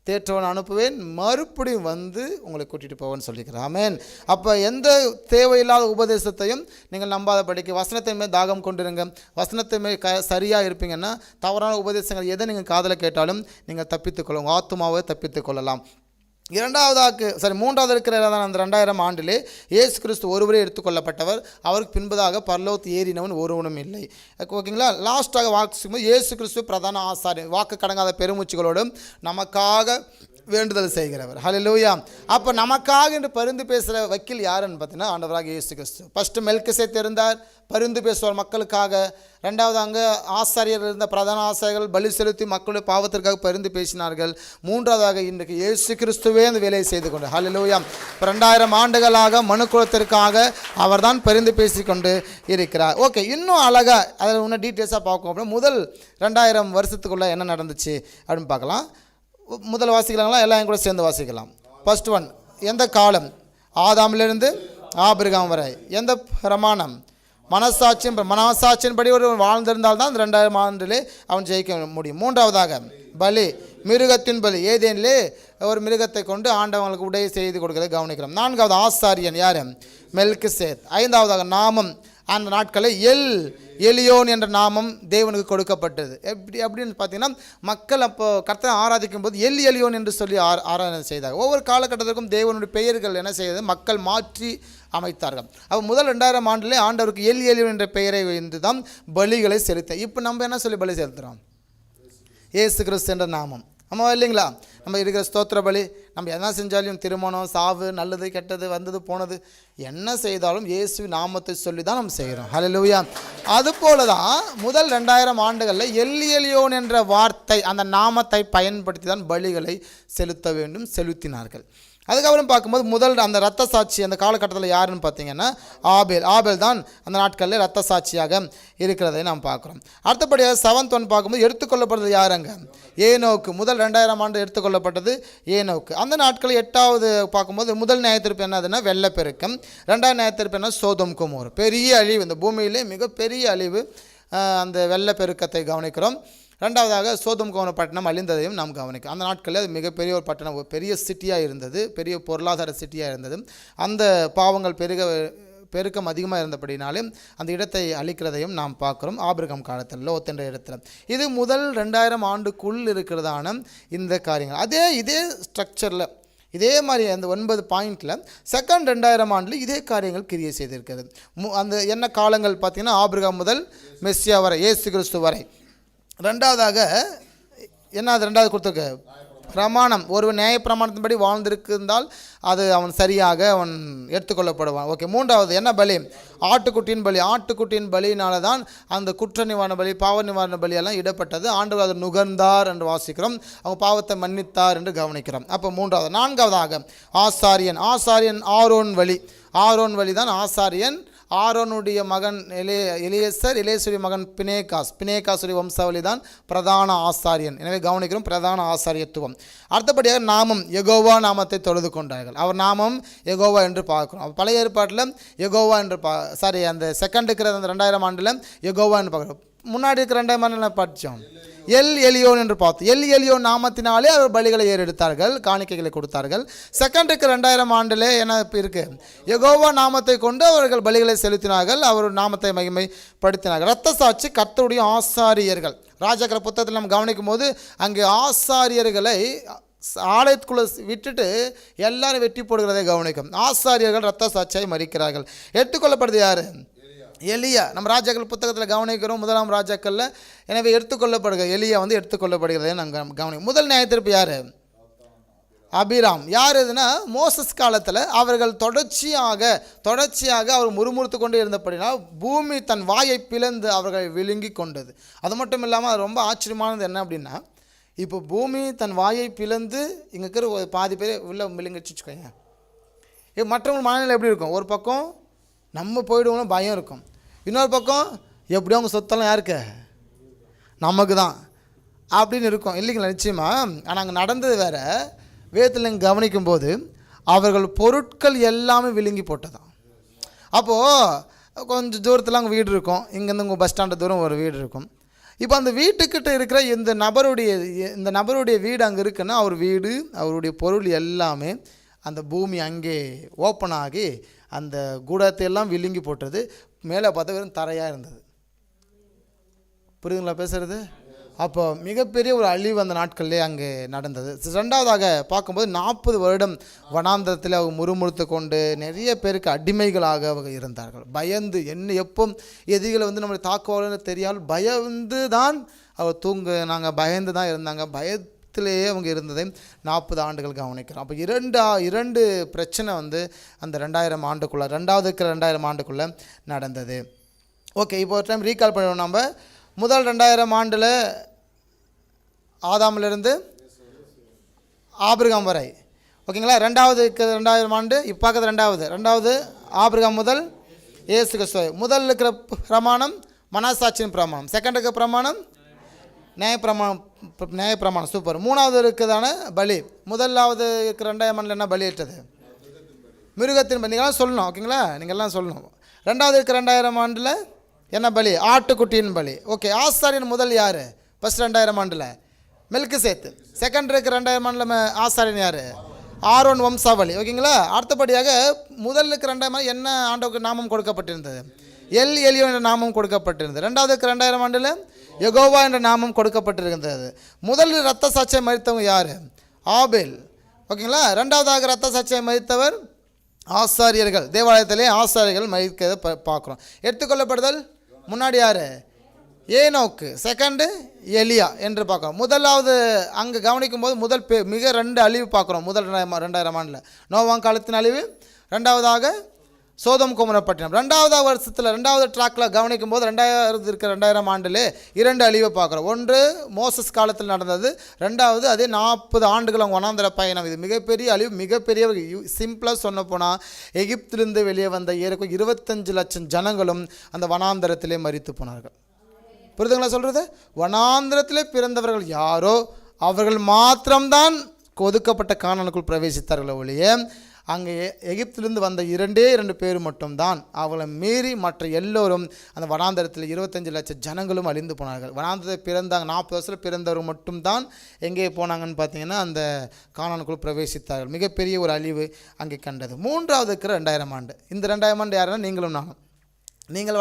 தேற்றவன் அனுப்புவேன், மறுபடியும் வந்து உங்களை கூட்டிகிட்டு போவேன்னு சொல்லியிருக்கிறேன். ஆமென். அப்போ எந்த தேவையில்லாத உபதேசத்தையும் நீங்கள் நம்பாதபடிக்கு வசனத்தை மேல் தாகம் கொண்டிருங்க. வசனத்தை மேல் சரியாக இருப்பீங்கன்னா தவறான உபதேசங்கள் எதை நீங்கள் காதில் கேட்டாலும் நீங்கள் தப்பித்துக்கொள்ளும், உங்கள் ஆத்துமாவை தப்பித்துக்கொள்ளலாம். 3வது இருக்கிற அந்த 2000 ஆண்டிலே இயேசு கிறிஸ்து ஒருவரே எடுத்துக்கொள்ளப்பட்டவர். அவருக்கு பின்பதாக பரலோகத்து ஏறினவன் ஒருவனும் இல்லை. ஓகேங்களா? லாஸ்ட்டாக வாக்கும்போது இயேசு கிறிஸ்து பிரதான ஆசாரியர், வாக்கு கடங்காத பெருமூச்சுகளோடும் நமக்காக வேண்டுதல் செய்கிறவர். ஹல்லேலூயா. அப்போ நமக்காக என்று பரிந்து பேசுகிற வக்கீல் யாருன்னு பார்த்தீங்கன்னா ஆண்டவராக இயேசு கிறிஸ்து. ஃபஸ்ட்டு மெல்கிசேத் இருந்தார், பரிந்து பேசுவார் மக்களுக்காக. 2வது அங்கே ஆசாரியர் இருந்த பிரதான ஆசாரியர்கள் பலி செலுத்தி மக்களுடைய பாவத்திற்காக பரிந்து பேசினார்கள். 3வதாக இன்றைக்கு இயேசு கிறிஸ்துவே அந்த வேலையை செய்து கொண்டு, ஹல்லேலூயா, 2000 ஆண்டுகளாக மனுக்குலத்திற்காக அவர் தான் பரிந்து பேசி கொண்டு இருக்கிறார். ஓகே, இன்னும் அழகாக அதில் இன்னும் டீட்டெயில்ஸாக பார்க்கும் அப்படின்னா முதல் 2000 வருஷத்துக்குள்ளே என்ன நடந்துச்சு அப்படின்னு பார்க்கலாம். முதல் வாசிக்கலாங்களா? எல்லாம் கூட சேர்ந்து வாசிக்கலாம். ஃபர்ஸ்ட் ஒன், எந்த காலம்? ஆதாமிலிருந்து ஆபிரகாம் வரை. எந்த பிரமாணம்? மனசாட்சியின்படி ஒரு வாழ்ந்திருந்தால்தான் அந்த 2000 ஆண்டிலே அவன் ஜெயிக்க முடியும். 3வதாக பலி, மிருகத்தின் பலி. ஏதேனிலே ஒரு மிருகத்தை கொண்டு ஆண்டவங்களுக்கு உடைய செய்து கொடுக்கிறதை கவனிக்கிறோம். 4வது ஆசாரியன் யார்? மெல்கிசேத். 5வதாக நாமம். அந்த நாட்களில் எலியோன் என்ற நாமம் தேவனுக்கு கொடுக்கப்பட்டது. அப்படின்னு பார்த்தீங்கன்னா மக்கள் அப்போ கர்த்தரை ஆராதிக்கும் போது எலியோன் என்று சொல்லி ஆராதனை செய்தார். ஒவ்வொரு காலகட்டத்திற்கும் தேவனுடைய பெயர்கள் என்ன செய்தது மக்கள் மாற்றி அமைத்தார்கள். அப்போ முதல் 2000 ஆண்டிலே ஆண்டவருக்கு எலியோன் என்ற பெயரை வைத்து தான் பலிகளை செலுத்த. இப்போ நம்ம என்ன சொல்லி பலி செலுத்துகிறோம்? இயேசு கிறிஸ்து என்ற நாமம். ஆமாம் இல்லைங்களா? நம்ம இருக்கிற ஸ்தோத்திர பலி, நம்ம என்ன செஞ்சாலும் திருமணம், சாவு, நல்லது கெட்டது, வந்தது போனது, என்ன செய்தாலும் இயேசு நாமத்தை சொல்லி தான் நம்ம செய்கிறோம். ஹல்லேலூயா. அதுபோல தான் முதல் 2000 ஆண்டுகளில் எல்லியோன் என்ற வார்த்தை, அந்த நாமத்தை பயன்படுத்தி தான் பலிகளை செலுத்த வேண்டும், செலுத்தினார்கள். அதுக்கப்புறம் பார்க்கும்போது முதல் அந்த இரத்த சாட்சி அந்த காலகட்டத்தில் யாருன்னு பார்த்தீங்கன்னா ஆபேல் தான் அந்த நாட்களில் இரத்த சாட்சியாக இருக்கிறதை நாம் பார்க்குறோம். அடுத்தபடியாக 7th ஒன் பார்க்கும்போது எடுத்துக்கொள்ளப்படுறது யாருங்க? ஏனோக்கு. முதல் 2000 ஆண்டு எடுத்துக்கொள்ளப்பட்டது ஏனோக்கு. அந்த நாட்களில் 8வது பார்க்கும்போது முதல் நியாயத்தீர்ப்பு என்னதுன்னா வெள்ளப்பெருக்கம், 2வது நியாயத்தீர்ப்பு என்ன சோதோம் கொமோர். பெரிய அழிவு, இந்த பூமியிலே மிகப்பெரிய அழிவு, அந்த வெள்ளப்பெருக்கத்தை கவனிக்கிறோம். 2வதாக சோதோம் கொமோர் பட்டணம் அழிந்ததையும் நாம் கவனிக்கிறோம். அந்த நாட்களில் அது மிகப்பெரிய ஒரு பட்டணம், பெரிய சிட்டியாக இருந்தது, பெரிய பொருளாதார சிட்டியாக இருந்தது. அந்த பாவங்கள் பெருக்கம் அதிகமாக இருந்தபடினாலும் அந்த இடத்தை அழிக்கிறதையும் நாம் பார்க்குறோம் ஆபிரகாம் காலத்தில், லோத் என்ற இடத்துல. இது முதல் 2000 ஆண்டுக்குள் இருக்கிறதான இந்த காரியங்கள். இதே ஸ்ட்ரக்சரில் இதே மாதிரி அந்த 9 பாயிண்டில் செகண்ட் 2000 ஆண்டில் இதே காரியங்கள் கிரியை செய்திருக்கிறது. அந்த என்ன காலங்கள் பார்த்திங்கன்னா ஆபிரகாம் முதல் மெஸ்ஸியா வரை, இயேசு கிறிஸ்து வரை. 2வதாக என்ன, அது 2வது கொடுத்துருக்கு பிரமாணம். ஒரு நியாய பிரமாணத்தின்படி வாழ்ந்திருந்தால் அது அவன் சரியாக அவன் எடுத்துக்கொள்ளப்படுவான். ஓகே. 3வது என்ன பலி? ஆட்டுக்குட்டியின் பலி. ஆட்டுக்குட்டியின் பலியினால தான் அந்த குற்ற நிவாரண பலி, பாவ நிவாரண பலியெல்லாம் இடப்பட்டது. ஆண்டவர் அதை நுகர்ந்தார் என்று வாசிக்கிறோம், அவங்க பாவத்தை மன்னித்தார் என்று கவனிக்கிறோம். அப்போ 3வது. 4வதாக ஆசாரியன் ஆரோன் வழி. ஆரோன் வழி தான் ஆசாரியன். ஆரோனுடைய மகன் எலியேசருடைய மகன் பினேகாசுடைய வம்சாவளி தான் பிரதான ஆசாரியன். எனவே கவனிக்கிறோம் பிரதான ஆசாரியத்துவம். அடுத்தபடியாக நாமம், யெகோவா நாமத்தை தொழுது கொண்டார்கள். அவர் நாமம் யெகோவா என்று பார்க்கிறோம். பழைய ஏற்பாட்டில் யெகோவா என்று அந்த செகண்ட் இருக்கிற அந்த 2000 ஆண்டில் யெகோவா என்று பார்க்குறோம். முன்னாடி இருக்கிற 2000 ஆண்டில் படித்தோம் எலியோன் என்று பார்த்தோம். எலியோன் நாமத்தினாலே அவர் பலிகளை ஏறெடுத்தார்கள், காணிக்கைகளை கொடுத்தார்கள். செகண்ட் இருக்கிற 2000 ஆண்டில் என்ன இருக்குது? யெகோவா நாமத்தை கொண்டு அவர்கள் பலிகளை செலுத்தினார்கள், அவர் நாமத்தை மகிமைப்படுத்தினார்கள். இரத்த சாட்சி கர்த்தருடைய ஆசாரியர்கள். ராஜாக்கள் புத்தகத்தில் நம்ம கவனிக்கும் போது அங்கே ஆசாரியர்களை ஆலயத்துக்குள்ளே விட்டுட்டு எல்லாரும் வெட்டி போடுகிறதை கவனிக்கும். ஆசாரியர்கள் இரத்த சாட்சியை மறிக்கிறார்கள். எடுத்துக்கொள்ளப்படுது யார்? எலியா. நம்ம ராஜாக்கள் புத்தகத்தில் கவனிக்கிறோம் 1ஆம் ராஜாக்களில். எனவே எடுத்துக்கொள்ளப்படுகிறது எலியா எடுத்துக்கொள்ளப்படுகிறதை நாங்கள் கவனிக்கிறோம். முதல் நியாயத்தீர்ப்பு யார்? அபிராம். யார் இதுனா மோசஸ் காலத்தில் அவர்கள் தொடர்ச்சியாக அவர் முறுமுறுத்து கொண்டே இருந்தபடினா பூமி தன் வாயை பிளந்து அவர்கள் விழுங்கி கொண்டது. அது மட்டும் இல்லாமல் அது ரொம்ப ஆச்சரியமானது என்ன அப்படின்னா, இப்போ பூமி தன் வாயை பிளந்து இங்கே இருக்கிற பாதி பேர் உள்ள விழுங்கிச்சு வச்சுக்கோங்க. மற்றவங்க மனநிலை எப்படி இருக்கும்? ஒரு பக்கம் நம்ம போயிடுவோம்னு பயம் இருக்கும், இன்னொரு பக்கம் எப்படியோ அவங்க சொத்தெல்லாம் யாருக்கு? நமக்கு தான் அப்படின்னு இருக்கும் இல்லைங்களா? நிச்சயமாக. ஆனால் அங்கே நடந்தது வேறு. வேதத்தில் கவனிக்கும்போது அவர்கள் பொருட்கள் எல்லாமே விழுங்கி போட்டதான். அப்போது கொஞ்சம் தூரத்தில் அங்கே வீடு இருக்கும், இங்கேருந்து உங்கள் பஸ் ஸ்டாண்டு தூரம் ஒரு வீடு இருக்கும். இப்போ அந்த வீட்டுக்கிட்ட இருக்கிற இந்த நபருடைய வீடு அங்கே இருக்குன்னா அவர் வீடு, அவருடைய பொருள் எல்லாமே அந்த பூமி அங்கே ஓப்பன் ஆகி அந்த கூடத்தை எல்லாம் விழுங்கி போட்டது. மேலே பார்த்தா வெறும் தரையாக இருந்தது. புரியுதுங்களா பேசுகிறது? அப்போ மிகப்பெரிய ஒரு அழிவு அந்த நாட்கள்லேயே அங்கே நடந்தது. 2வதாக பார்க்கும்போது 40 வருடம் வனாந்தரத்தில் அவங்க முறுமுறுத்து கொண்டு நிறைய பேருக்கு அடிமைகளாக அவங்க இருந்தார்கள். பயந்து எப்போ எதிரிகளை நம்மளை தாக்குவாங்கன்னு தெரியாமல் பயந்து தான் அவர் நாங்கள் பயந்து தான் இருந்தாங்க. பயத்திலேயே அவங்க இருந்ததை 40 ஆண்டுகள் கவனிக்கிறோம். அப்போ இரண்டு பிரச்சனை அந்த 2000 ஆண்டுக்குள்ளே, 2000 ஆண்டுக்குள்ளே நடந்தது. ஓகே, இப்போ ஒரு டைம் ரீகால் பண்ணுவோம். நம்ம முதல் 2000 ஆண்டில் ஆதாமிலிருந்து ஆபிரகாம் வரை, ஓகேங்களா? 2000 ஆண்டு இப்போ பார்க்குறது 2வது ஆபிரகாம் முதல் இயேசு கிறிஸ்து. முதல் இருக்கிற பிரமாணம் மனசாட்சியின் பிரமாணம், செகண்ட் இருக்கிற பிரமாணம் நியாய பிரமாணம். சூப்பர். 3வது இருக்கிறதான பலி. முதலாவது இருக்கிற 2000 ஆண்டில் என்ன பலி இட்டது? மிருகத்தின் பலி. நீங்கள்லாம் சொல்லணும், ஓகேங்களா? நீங்கள்லாம் சொல்லணும். 2வது இருக்கிற 2000 ஆண்டில் என்ன பலி? ஆட்டுக்குட்டியின் பலி. ஓகே, ஆசாரியன் முதல் யார்? ஃபஸ்ட் 2000 ஆண்டில் மெல்கிசேத். செகண்ட் இருக்கிற 2000 ஆண்டில் ஆசாரியன் யார்? ஆரோன் வம்சாவளி, ஓகேங்களா? அடுத்தபடியாக முதல் இருக்கிற 2000 என்ன ஆண்டவுக்கு நாமம் கொடுக்கப்பட்டிருந்தது? எலியோ என்ற நாமம் கொடுக்கப்பட்டிருந்தது. 2வது இருக்கிற 2000 ஆண்டில் யெகோவா என்ற நாமம் கொடுக்கப்பட்டிருந்தது. முதல் இரத்த சாட்சியை மறித்தவங்க யார்? ஆபேல், ஓகேங்களா? 2வதாக இரத்த சாட்சியை மறித்தவர் ஆசாரியர்கள். தேவாலயத்திலே ஆசாரியர்கள் மறிக்கிறத பார்க்குறோம். எடுத்துக்கொள்ளப்படுதல் முன்னாடி யார்? ஏனோக்கு, செகண்டு எலியா என்று பார்க்குறோம். முதலாவது அங்கே கவனிக்கும் போது மிக 2 அழிவு பார்க்குறோம். முதல் 2000 ஆண்டில் நோவாங் காலத்தின் அழிவு, ரெண்டாவதாக சோதம் குமர பட்டினம். 2வது வருஷத்தில் 2வது ட்ராக்கில் கவனிக்கும் போது 2000 ஆண்டில் 2 அழிவை பார்க்குறோம். ஒன்று மோசஸ் காலத்தில் நடந்தது, 2வது அதே 40 ஆண்டுகள் அவங்க வனாந்தர பயணம். இது மிகப்பெரிய அழிவு, மிகப்பெரிய சிம்பிளாக சொன்ன போனால் எகிப்திலிருந்து வெளியே வந்த ஏறக்குறைய 25 லட்சம் ஜனங்களும் அந்த வனாந்தரத்திலே மரித்து போனார்கள். புரிதுங்களா சொல்கிறது? வனாந்திரத்திலே பிறந்தவர்கள் யாரோ அவர்கள் மாத்திரம்தான் ஒதுக்கப்பட்ட கானானுக்குள் பிரவேசித்தார்கள் ஒழிய அங்கே எகிப்திலிருந்து வந்த 2 பேர் மட்டும்தான். அவளை மீறி மற்ற எல்லோரும் அந்த வனாந்தரத்தில் 25 லட்சம் ஜனங்களும் அழிந்து போனார்கள். வனாந்தரத்தில் பிறந்தாங்க 40 வருஷத்தில் பிறந்தவர் மட்டும்தான் எங்கே போனாங்கன்னு பார்த்தீங்கன்னா அந்த கானானுக்குள் பிரவேசித்தார்கள். மிகப்பெரிய ஒரு அழிவு அங்கே கண்டது. 3வது இருக்கிற 2000 ஆண்டு. இந்த 2000 ஆண்டு யாருன்னா நீங்களும் நானும். நீங்கள்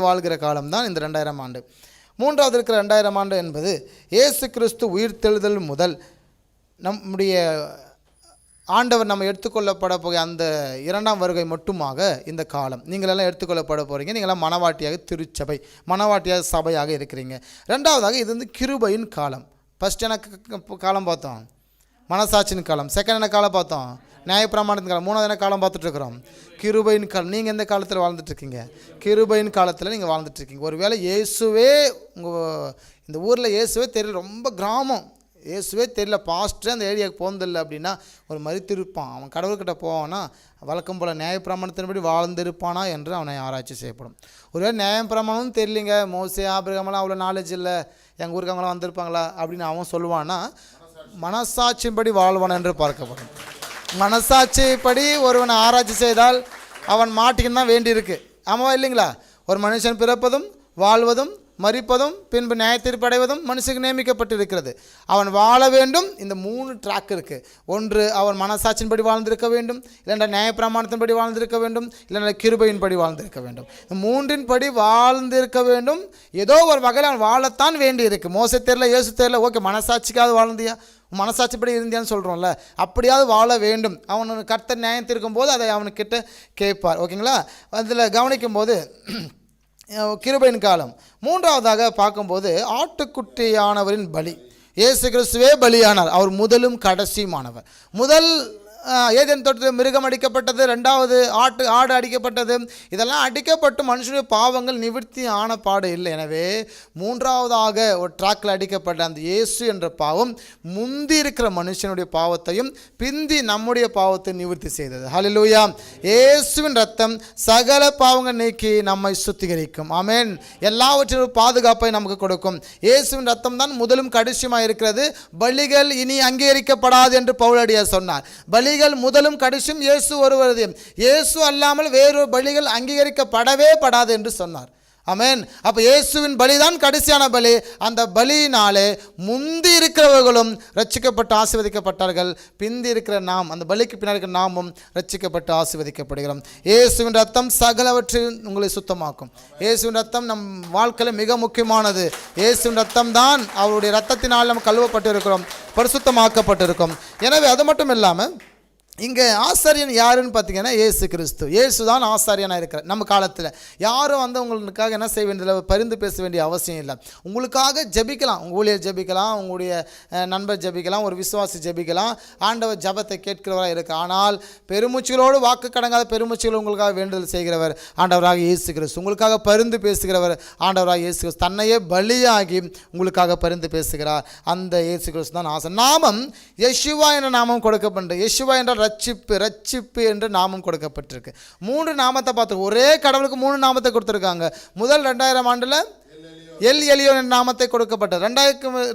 வாழ்கிற காலம்தான் இந்த 2000 ஆண்டு. 3வது இருக்கிற 2000 ஆண்டு என்பது இயேசு கிறிஸ்து உயிர்த்தெழுதல் முதல் நம்முடைய ஆண்டவர் நம்ம எடுத்துக்கொள்ளப்பட போகிற அந்த 2ஆம் வருகை மட்டுமாக இந்த காலம். நீங்களெல்லாம் எடுத்துக்கொள்ளப்பட போகிறீங்க. நீங்களாம் மனவாட்டியாக திருச்சபை, மனவாட்டியாக சபையாக இருக்கிறீங்க. 2வதாக இது வந்து கிருபையின் காலம். ஃபஸ்ட் எனக்கு காலம் பார்த்தோம் மனசாட்சியின் காலம், செகண்ட் என்ன காலம் பார்த்தோம் நியாயப்பிரமாணத்தின் காலம், 3வது என்ன காலம் பார்த்துட்ருக்குறோம் கிருபையின் காலம். நீங்கள் எந்த காலத்தில் வாழ்ந்துட்டுருக்கீங்க? கிருபையின் காலத்தில் நீங்கள் வாழ்ந்துட்டுருக்கீங்க. ஒருவேளை இயேசுவே உங்கள் இந்த ஊரில் இயேசுவே தெரியல, ரொம்ப கிராமம், இயேசுவே தெரியல, பாஸ்டர் அந்த ஏரியாவுக்கு போனதில்லை அப்படின்னா ஒரு மரித்திருப்பான். அவன் கடவுள்கிட்ட போவானா வழக்கம் போல் நியாயப்பிரமாணத்தின்படி வாழ்ந்திருப்பானா என்று அவனை ஆராய்ச்சி செய்யப்படும். ஒருவேளை நியாயப்பிரமாணமும் தெரியலிங்க, மோசே ஆபிரகாமெல்லாம் அவ்வளோ நாலேஜ் இல்லை, எங்கள் ஊருக்கு அவங்களாம் வந்திருப்பாங்களா அப்படின்னு அவன் சொல்லுவான்னா மனசாட்சியின்படி வாழ்வான் என்று பார்க்கப்படும். மனசாட்சிப்படி ஒருவனை ஆராய்ச்சி செய்தால் அவன் மாட்டிக்கின்னு தான் வேண்டியிருக்கு. ஆமாவா இல்லைங்களா? ஒரு மனுஷன் பிறப்பதும் வாழ்வதும் மரிப்பதும் பின்பு நியாயத்தீர்ப்பு அடைவதும் மனுஷனுக்கு நியமிக்கப்பட்டிருக்கிறது. அவன் வாழ வேண்டும். இந்த 3 ட்ராக் இருக்குது. ஒன்று அவன் மனசாட்சியின்படி வாழ்ந்திருக்க வேண்டும், இல்லைன்னா நியாயப்பிரமாணத்தின்படி வாழ்ந்திருக்க வேண்டும், இல்லைன்னா கிருபையின்படி வாழ்ந்திருக்க வேண்டும். இந்த 3இன் படி வாழ்ந்திருக்க வேண்டும். ஏதோ ஒரு வகையில் அவன் வாழத்தான் வேண்டி இருக்குது. மோசே தெரியல, இயேசு தெரியல, ஓகே மனசாட்சிக்காவது வாழ்ந்தியா, மனசாட்சிப்படி இருந்தியான்னு சொல்கிறோம்ல, அப்படியாவது வாழ வேண்டும். அவனு கர்த்தர் நியாயம் தீர்க்கும் போது அதை அவனுக்கிட்ட கேட்பார். ஓகேங்களா? அதில் கவனிக்கும் போது கிருபையின் காலம். 3வதாக பார்க்கும்போது ஆட்டுக்குட்டியானவரின் பலி. இயேசு கிறிஸ்துவே பலியானார். அவர் முதலும் கடைசியுமானவர். முதல் ஏதேன் தோட்டத்தில் மிருகம் அடிக்கப்பட்டது, 2வது ஆடு அடிக்கப்பட்டது. இதெல்லாம் அடிக்கப்பட்டு மனுஷனுடைய பாவங்கள் நிவர்த்தி ஆன பாடு இல்லை. எனவே 3வதாக ஒரு ட்ராக்கில் அடிக்கப்பட்ட அந்த இயேசு என்ற பாவம் முந்தி இருக்கிற மனுஷனுடைய பாவத்தையும் பிந்தி நம்முடைய பாவத்தை நிவர்த்தி செய்தது. ஹல்லேலூயா! இயேசுவின் ரத்தம் சகல பாவங்கள் நீக்கி நம்மை சுத்திகரிக்கும். ஆமென். எல்லாவற்றிலும் பாதுகாப்பை நமக்கு கொடுக்கும். இயேசுவின் ரத்தம் தான் முதலும் கடைசியுமாக இருக்கிறது. பலிகள் இனி அங்கீகரிக்கப்படாது என்று பவுலடியார் சொன்னார். பலிகள் முதலும் கடைசியும் இயேசு ஒருவரது. இயேசு அல்லாமல் வேறொரு பலிகள் அங்கீகரிக்கப்படவே படாது என்று சொன்னார். ஆமென். அப்போ இயேசுவின் பலிதான் கடைசியான பலி. அந்த பலியினாலே முந்தி இருக்கிறவர்களும் ரட்சிக்கப்பட்டு ஆசீர்வதிக்கப்பட்டார்கள். பிந்தி இருக்கிற நாம், அந்த பலிக்கு பின்னாடி இருக்கிற நாமும் ரட்சிக்கப்பட்டு ஆசீர்வதிக்கப்படுகிறோம். இயேசுவின் ரத்தம் சகலவற்றையும் உங்களை சுத்தமாக்கும். இயேசுவின் ரத்தம் நம் வாழ்க்கையில் மிக முக்கியமானது. இயேசுவின் ரத்தம் தான், அவருடைய ரத்தத்தினால் நம்ம கழுவப்பட்டு இருக்கிறோம், பரிசுத்தமாக்கப்பட்டிருக்கும். எனவே அது மட்டும் இல்லாமல் இங்கே ஆசாரியன் யாருன்னு பார்த்தீங்கன்னா இயேசு கிறிஸ்து. இயேசு தான் ஆசாரியனாக இருக்கிறார். நம்ம காலத்தில் யாரும் வந்து உங்களுக்காக என்ன செய்ய வேண்டியதில்லை, பரிந்து பேச வேண்டிய அவசியம் இல்லை. உங்களுக்காக ஜெபிக்கலாம், உங்கள் ஊழியர் ஜெபிக்கலாம், உங்களுடைய நண்பர் ஜெபிக்கலாம், ஒரு விசுவாசி ஜெபிக்கலாம். ஆண்டவர் ஜபத்தை கேட்கிறவராக இருக்கு. ஆனால் பெருமூச்சுகளோடு வாக்கு கடங்காத பெருமூச்சுகள் உங்களுக்காக வேண்டுதல் செய்கிறவர் ஆண்டவராக இயேசு கிறிஸ்து. உங்களுக்காக பரிந்து பேசுகிறவர் ஆண்டவராக இயேசு கிறிஸ்து. தன்னையே பலியாகி உங்களுக்காக பரிந்து பேசுகிறார் அந்த இயேசு கிறிஸ்து தான் ஆசை. நாமம் யெஷுவா என்ற நாமம் கொடுக்கப்பட்டு, யெஷுவா என்ற ரட்சிப்பு என்ற நாமம் கொடுக்கப்பட்டிருக்கு. 3 நாமத்தை பார்த்து, ஒரே கடவுளுக்கு 3 நாமத்தை கொடுத்துருக்காங்க. முதல் 2000 ஆண்டில் எல் எலியோன் என்ற நாமத்தை கொடுக்கப்பட்டது.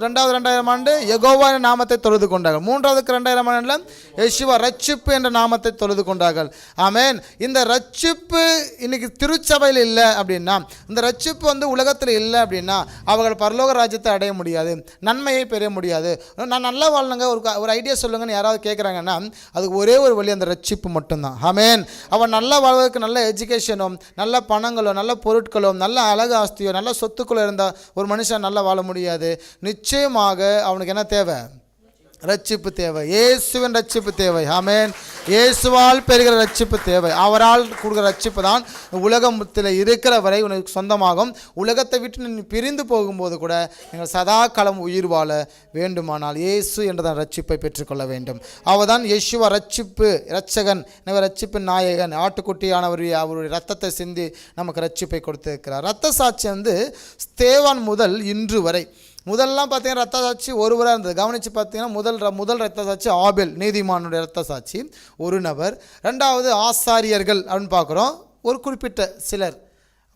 2000 ஆண்டு யெகோவா என்ற நாமத்தை தொழுது கொண்டார்கள். 3வதுக்கு 2000 ஆண்டில் யெஷுவா ரட்சிப்பு என்ற நாமத்தை தொழுது கொண்டார்கள். ஆமென். இந்த ரட்சிப்பு இன்னைக்கு திருச்சபையில் இல்லை அப்படின்னா, இந்த ரட்சிப்பு வந்து உலகத்தில் இல்லை அப்படின்னா அவர்கள் பரலோக ராஜ்யத்தை அடைய முடியாது, நன்மையை பெற முடியாது. நான் நல்லா வாழணுங்க, ஒரு ஐடியா சொல்லுங்கன்னு யாராவது கேட்குறாங்கன்னா அதுக்கு ஒரே ஒரு வழி, அந்த ரட்சிப்பு மட்டும்தான். ஆமென். அவன் நல்லா வாழ்வதற்கு நல்ல எஜுகேஷனும், நல்ல பணங்களோ, நல்ல பொருட்களோ, நல்ல அழகு ஆஸ்தியோ, நல்ல சொத்துக்களோ இருந்தால் ஒரு மனுஷன் நல்லா வாழ முடியாது. நிச்சயமாக அவனுக்கு என்ன தேவை? ரட்சிப்பு தேவை. இயேசுவின் ரட்சிப்பு தேவை. ஆமென். இயேசுவால் பெறுகிற ரட்சிப்பு தேவை. அவரால் கொடுக்குற ரட்சிப்பு தான் உலகத்தில் இருக்கிற வரை உனக்கு சொந்தமாகும். உலகத்தை விட்டு நீ பிரிந்து போகும்போது கூட நீங்கள் சதா காலம் உயிர் வாழ வேண்டுமானால் இயேசு என்றதான் ரட்சிப்பை பெற்றுக்கொள்ள வேண்டும். அவர்தான் யேசுவா ரட்சிப்பு இரட்சகன், ரட்சிப்பின் நாயகன். ஆட்டுக்குட்டியானவர் அவருடைய ரத்தத்தை சிந்தி நமக்கு ரட்சிப்பை கொடுத்திருக்கிறார். இரத்த சாட்சி ஸ்தேவான் முதல் இன்று வரை. முதல்லாம் பார்த்தீங்கன்னா ரத்த சாட்சி ஒருவராக இருந்தது. கவனித்து பார்த்தீங்கன்னா முதல் ரத்த சாட்சி ஆபேல் நீதிமானுடைய ரத்த சாட்சி ஒரு நபர். ரெண்டாவது ஆசாரியர்கள் அப்படின்னு பார்க்குறோம், ஒரு குறிப்பிட்ட சிலர்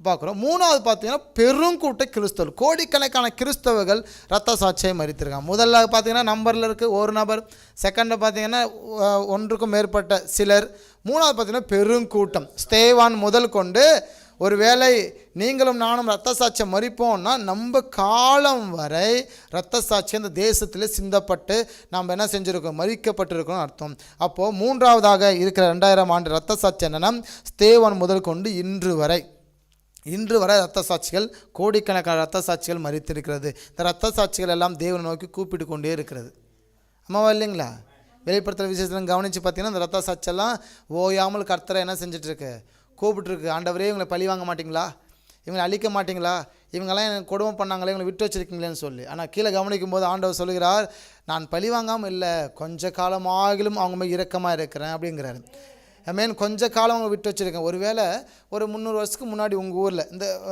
பார்க்குறோம். மூணாவது பார்த்தீங்கன்னா பெருங்கூட்ட கிறிஸ்தவர்கள், கோடிக்கணக்கான கிறிஸ்தவர்கள் ரத்த சாட்சியை மறித்திருக்காங்க. முதல்ல பார்த்தீங்கன்னா நம்பரில் இருக்குது ஒரு நபர். செகண்டில் பார்த்தீங்கன்னா ஒன்றுக்கும் மேற்பட்ட சிலர். மூணாவது பார்த்தீங்கன்னா பெருங்கூட்டம். ஸ்தேவான் முதல் கொண்டு ஒருவேளை நீங்களும் நானும் இரத்த சாட்சியை மறிப்போம்னா நம்ம காலம் வரை இரத்த சாட்சி அந்த தேசத்தில் சிந்தப்பட்டு நாம் என்ன செஞ்சுருக்கோம், மறிக்கப்பட்டிருக்கோம் அர்த்தம். அப்போது மூன்றாவதாக இருக்கிற 2000 ஆண்டு இரத்த சாட்சி என்னென்னா ஸ்தேவான் முதல் கொண்டு இன்று வரை இரத்த சாட்சிகள், கோடிக்கணக்கான இரத்த சாட்சிகள் மறித்திருக்கிறது. இந்த இரத்த சாட்சிகள் எல்லாம் தேவனை நோக்கி கூப்பிட்டு கொண்டே இருக்கிறது. ஆமாவா இல்லைங்களா? வெளிப்படுத்துகிற விசேஷத்தில் கவனித்து பார்த்தீங்கன்னா இந்த இரத்த சாட்சியெல்லாம் ஓயாமல் கர்த்தரை என்ன செஞ்சிட்ருக்கு, கூப்பிட்டுருக்கு. ஆண்டவரே இவங்களை பழி வாங்க மாட்டிங்களா, இவங்களை அழிக்க மாட்டிங்களா, இவங்கெல்லாம் எனக்கு கொடுமை பண்ணாங்களே, இவங்களை விட்டு வச்சுருக்கீங்களேன்னு சொல்லி. ஆனால் கீழே கவனிக்கும் போது ஆண்டவர் சொல்கிறார், நான் பழி வாங்காமல் இல்லை, கொஞ்ச காலமாகிலும் அவங்க மேல் இரக்கமாக இருக்கிறேன் அப்படிங்கிறாரு. கொஞ்ச காலம் அவங்க விட்டு வச்சுருக்கேன். ஒருவேளை ஒரு 300 வருஷத்துக்கு முன்னாடி உங்கள் ஊரில்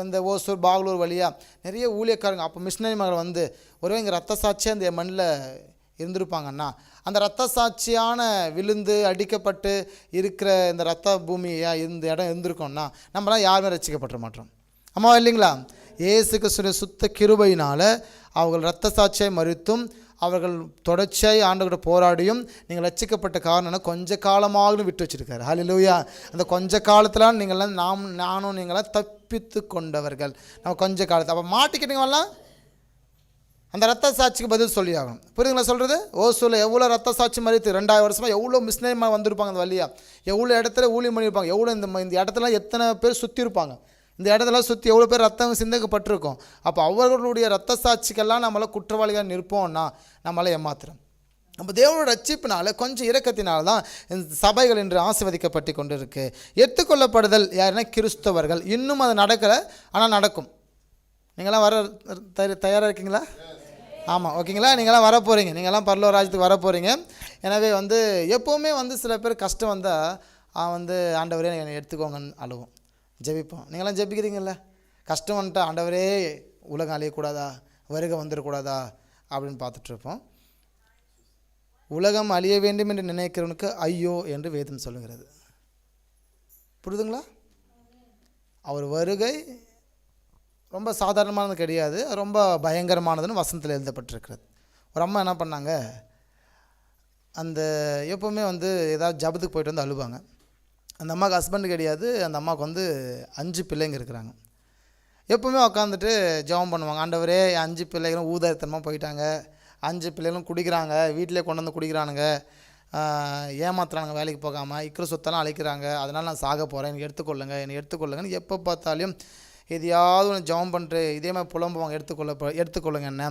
இந்த ஓசூர் பாகலூர் வழியாக நிறைய ஊழியக்காரங்க அப்போ மிஷினரி மகள் ஒருவே இங்கே ரத்த சாட்சியாக அந்த மண்ணில் இருந்திருப்பாங்கன்னா, அந்த இரத்த சாட்சியான விழுந்து அடிக்கப்பட்டு இருக்கிற இந்த இரத்த பூமியாக இந்த இடம் இருந்திருக்கோம்னா நம்மளாம் யாருமே ரட்சிக்கப்பட மாட்டோம். ஆமாவா இல்லைங்களா? இயேசு கிறிஸ்துவின் சுத்த கிருபையினால் அவர்கள் இரத்த சாட்சியை மறித்தும் அவர்கள் தொடர்ச்சியாய் ஆண்டவர்கிட்ட போராடியும் நீங்கள் ரட்சிக்கப்பட்ட காரணம் கொஞ்ச காலமாக விட்டு வச்சுருக்காரு. ஹல்லேலூயா. அந்த கொஞ்ச காலத்தில் நீங்களாம் நானும் நீங்களாம் தப்பித்து கொண்டவர்கள். நம்ம கொஞ்ச காலத்தில் அப்போ மாட்டிக்கிட்டீங்கலாம் அந்த ரத்த சாட்சிக்கு பதில் சொல்லி ஆகணும். புரியுதுங்களா சொல்கிறது? ஓசூரில் எவ்வளோ ரத்த சாட்சி மறித்து 2000 வருஷமாக எவ்வளோ மிஷினரிமாக வந்திருப்பாங்க அந்த வழியாக, எவ்வளோ இடத்துல ஊழியம் பண்ணியிருப்பாங்க, எவ்வளோ இந்த இடத்துல எத்தனை பேர் சுற்றி இருப்பாங்க, இந்த இடத்துல சுற்றி எவ்வளோ பேர் ரத்தம் சிந்தக்கப்பட்டிருக்கோம். அப்போ அவர்களுடைய ரத்த சாட்சிக்கெல்லாம் நம்மளால் குற்றவாளியாக நிற்போம்னா நம்மளால் ஏமாத்துறோம். நம்ம தேவனோட ரட்சிப்பினால கொஞ்சம் இரக்கத்தினால தான் இந்த சபைகள் என்று ஆசீர்வதிக்கப்பட்டு கொண்டு இருக்குது. எடுத்துக்கொள்ளப்படுதல் யாருன்னா கிறிஸ்தவர்கள். இன்னும் அது நடக்கலை, ஆனால் நடக்கும். நீங்களாம் வர தயாராக இருக்கீங்களா? ஆமாம், ஓகேங்களா? நீங்களாம் வர போகிறீங்க, நீங்களாம் பரலோக ராஜ்யத்துக்கு வர போகிறீங்க. எனவே எப்போவுமே சில பேர் கஷ்டம் வந்தால் ஆண்டவரே என்னை எடுத்துக்கோங்கன்னு அழுவோம், ஜெபிப்போம். நீங்களாம் ஜெபிக்கிறீங்கல்ல? கஷ்டம் வந்துட்டு ஆண்டவரே உலகம் அழியக்கூடாதா, வருகை வந்துடக்கூடாதா அப்படின்னு பார்த்துட்ருப்போம். உலகம் அழிய வேண்டும் என்று நினைக்கிறவனுக்கு ஐயோ என்று வேதம் சொல்லுகிறது. புரியுதுங்களா? அவர் வருகை ரொம்ப சாதாரணமானது கிடையாது, ரொம்ப பயங்கரமானதுன்னு வசனத்தில் எழுதப்பட்டிருக்கிறது. ஒரு அம்மா என்ன பண்ணாங்க, எப்போவுமே ஏதாவது ஜபத்துக்கு போயிட்டு அழுவாங்க. அந்த அம்மாவுக்கு ஹஸ்பண்டு கிடையாது. அந்த அம்மாவுக்கு 5 பிள்ளைங்க இருக்கிறாங்க. எப்போவுமே உட்காந்துட்டு ஜெபம் பண்ணுவாங்க, ஆண்டவரே 5 பிள்ளைகளும் ஊதாரித்தனமாக போயிட்டாங்க, 5 பிள்ளைகளும் குடிக்கிறாங்க, வீட்டிலே கொண்டு வந்து குடிக்கிறானுங்க, ஏமாத்துறானுங்க, வேலைக்கு போகாமல் இருக்கிற சொத்தெல்லாம் அழைக்கிறாங்க, அதனால் நான் சாக போகிறேன், என்னை எடுத்துக்கொள்ளுங்கன்னு எப்போ பார்த்தாலும் எதையாவது ஒன்று ஜெபம் பண்ணிட்டு இதே மாதிரி புலம்புவாங்க, எடுத்துக்கொள்ளுங்க என்ன.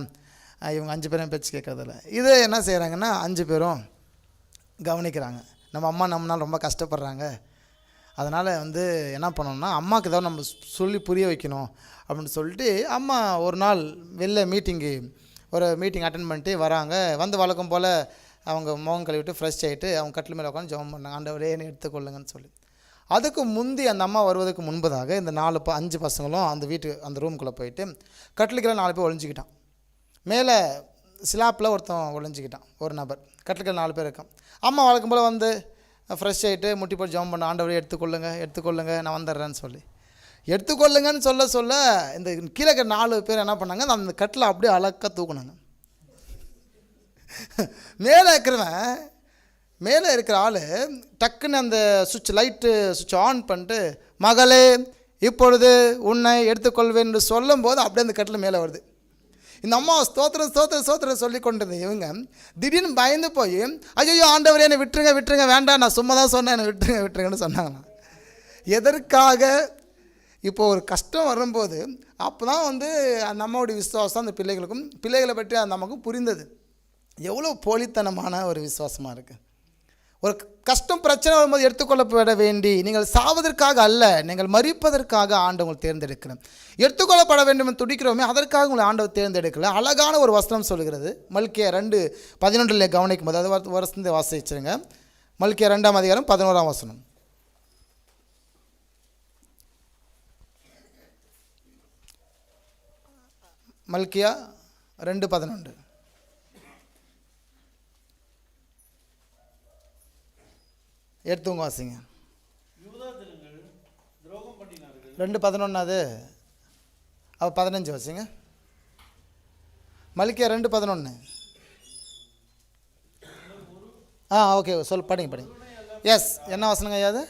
இவங்க 5 பேரும் பேச்சு கேட்குறதில்ல. இது என்ன செய்கிறாங்கன்னா 5 பேரும் கவனிக்கிறாங்க, நம்ம அம்மா நம்மளால் ரொம்ப கஷ்டப்படுறாங்க, அதனால் என்ன பண்ணணும்னா அம்மாவுக்கு ஏதாவது நம்ம சொல்லி புரிய வைக்கணும் அப்படின்னு சொல்லிட்டு அம்மா ஒரு நாள் வெளில ஒரு மீட்டிங் அட்டென்ட் பண்ணிட்டு வராங்க. வழக்கம் போல் அவங்க முகம் கழுவிட்டு ஃப்ரெஷ் ஆகிட்டு அவங்க கட்டில் மேலே உட்காந்து ஜெபம் பண்ணாங்க, ஆண்டவரே என்னை எடுத்துக்கொள்ளுங்கன்னு சொல்லி. அதுக்கு முந்தி அந்த அம்மா வருவதற்கு முன்பதாக இந்த 5 பசங்களும் அந்த ரூம்குள்ளே போயிட்டு கட்டிலுக்கெல்லாம் 4 பேர் ஒழிஞ்சிக்கிட்டான். மேலே ஸ்லாப்பில் ஒருத்தன் ஒழிஞ்சிக்கிட்டான், ஒரு நபர். கட்டிலுக்கு 4 பேர் இருக்கான். அம்மா வழக்கம் போல் ஃப்ரெஷ் ஆகிட்டு முட்டி போட்டு ஜெபம் பண்ண, ஆண்டவரே எடுத்துக்கொள்ளுங்க நான் வந்துடுறேன்னு சொல்லி எடுத்துக்கொள்ளுங்கன்னு சொல்ல இந்த கீழே 4 பேர் என்ன பண்ணாங்க, அந்த கட்டில் அப்படியே அழகாக தூக்குனாங்க. மேலே இருக்கிற ஆள் டக்குன்னு அந்த லைட்டு சுவிட்ச் ஆன் பண்ணிட்டு, மகளே இப்பொழுது உன்னை எடுத்துக்கொள்வேன் என்று சொல்லும் போது அப்படியே அந்த கட்டில் மேலே வருது. இந்த அம்மா ஸ்தோத்திரம் சொல்லி கொண்டது. இவங்க திடீர்னு பயந்து போய், ஐயோ ஆண்டவரே என்னை விட்டுருங்க வேண்டாம், நான் சும்மா தான் சொன்னேன், என்னை விட்டுருங்கன்னு சொன்னாங்களாம். எதற்காக? இப்போது ஒரு கஷ்டம் வரும்போது அப்போ தான் அந்த அம்மாவுடைய விசுவாசம் அந்த பிள்ளைகளை பற்றி அந்த அம்மாவுக்கு புரிந்தது. எவ்வளோ போலித்தனமான ஒரு விசுவாசமாக இருக்குது. ஒரு கஷ்டம் பிரச்சனை வரும்போது எடுத்துக்கொள்ளப்பட வேண்டி, நீங்கள் சாவதற்காக அல்ல, நீங்கள் மரிப்பதற்காக ஆண்டவங்களை தேர்ந்தெடுக்கணும். எடுத்துக்கொள்ளப்பட வேண்டும் என்று துடிக்கிறோமே, அதற்காக உங்களை ஆண்டவர் தேர்ந்தெடுக்கல. அழகான ஒரு வசனம் சொல்கிறது. மல்கியா 2:11 கவனிக்கும் போது, அது வருஷத்தை வாசிச்சிருங்க. மல்கியா 2ஆம் அதிகாரம் 11ஆம் வசனம். மல்கியா 2:11. எடுத்துங்க வாசிங்க. 2:11 அது. அப்போ 15 வாசிங்க. மல்கியா 2:11. ஓகே, படிங்க. எஸ், என்ன வசனங்க ஐயா அது?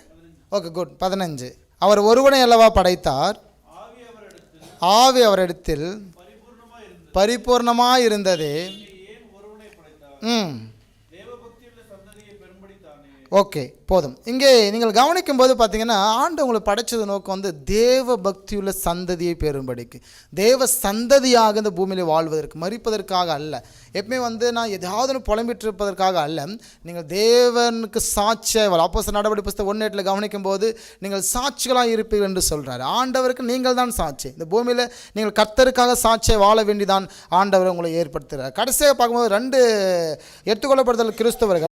Okay, good. 15. அவர் ஒருவனை அல்லவா படைத்தார், ஆவி அவரிடத்தில் பரிபூர்ணமாக இருந்ததே. ஓகே, போதும். இங்கே நீங்கள் கவனிக்கும்போது பார்த்தீங்கன்னா, ஆண்டு உங்களை படைச்சது நோக்கம் தேவ பக்தியுள்ள சந்ததியை பெறும்படிக்கு, தேவ சந்ததியாக இந்த பூமியில் வாழ்வதற்கு, மரிப்பதற்காக அல்ல. எப்பவுமே நான் எதாவது புலம்பிட்டு இருப்பதற்காக அல்ல. நீங்கள் தேவனுக்கு சாட்சியாக, அப்போஸ்தலர் நடவடிக்கை புத்தகம் 1:8 கவனிக்கும்போது, நீங்கள் சாட்சிகளாக இருப்பீர்கள் என்று சொல்கிறார். ஆண்டவருக்கு நீங்கள் தான் சாட்சி. இந்த பூமியில் நீங்கள் கர்த்தருக்காக சாட்சியை வாழ வேண்டிதான் ஆண்டவர் உங்களை ஏற்படுத்துகிறார். கடைசியாக பார்க்கும்போது 2 எடுத்துக்கொள்ளப்படுதல் கிறிஸ்தவர்கள்